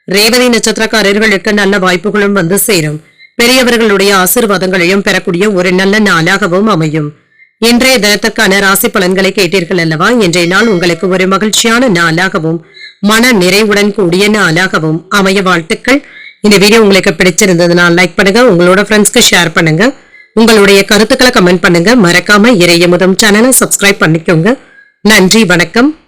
ரேவதி நட்சத்திரக்காரர்களுக்கு நல்ல வாய்ப்புகளும் வந்து சேரும். பெரியவர்களுடைய ஆசீர்வாதங்களையும் பெறக்கூடிய ஒரு நல்ல நாளாகவும் அமையும். இன்றைய தினத்துக்கான ராசி பலன்களை கேட்டீர்கள் அல்லவா? இன்றைய நாள் உங்களுக்கு ஒரு மகிழ்ச்சியான நாளாகவும் மன நிறைவுடன் கூடிய நாளாகவும் அமைய வாழ்த்துக்கள். இந்த வீடியோ உங்களுக்கு பிடிச்சிருந்ததுன்னா லைக் பண்ணுங்க. உங்களோட ஃப்ரெண்ட்ஸ்க்கு ஷேர் பண்ணுங்க. உங்களுடைய கருத்துக்களை கமெண்ட் பண்ணுங்க. மறக்காம இறையமுதம் சேனலை சப்ஸ்கிரைப் பண்ணிக்கோங்க. நன்றி, வணக்கம்.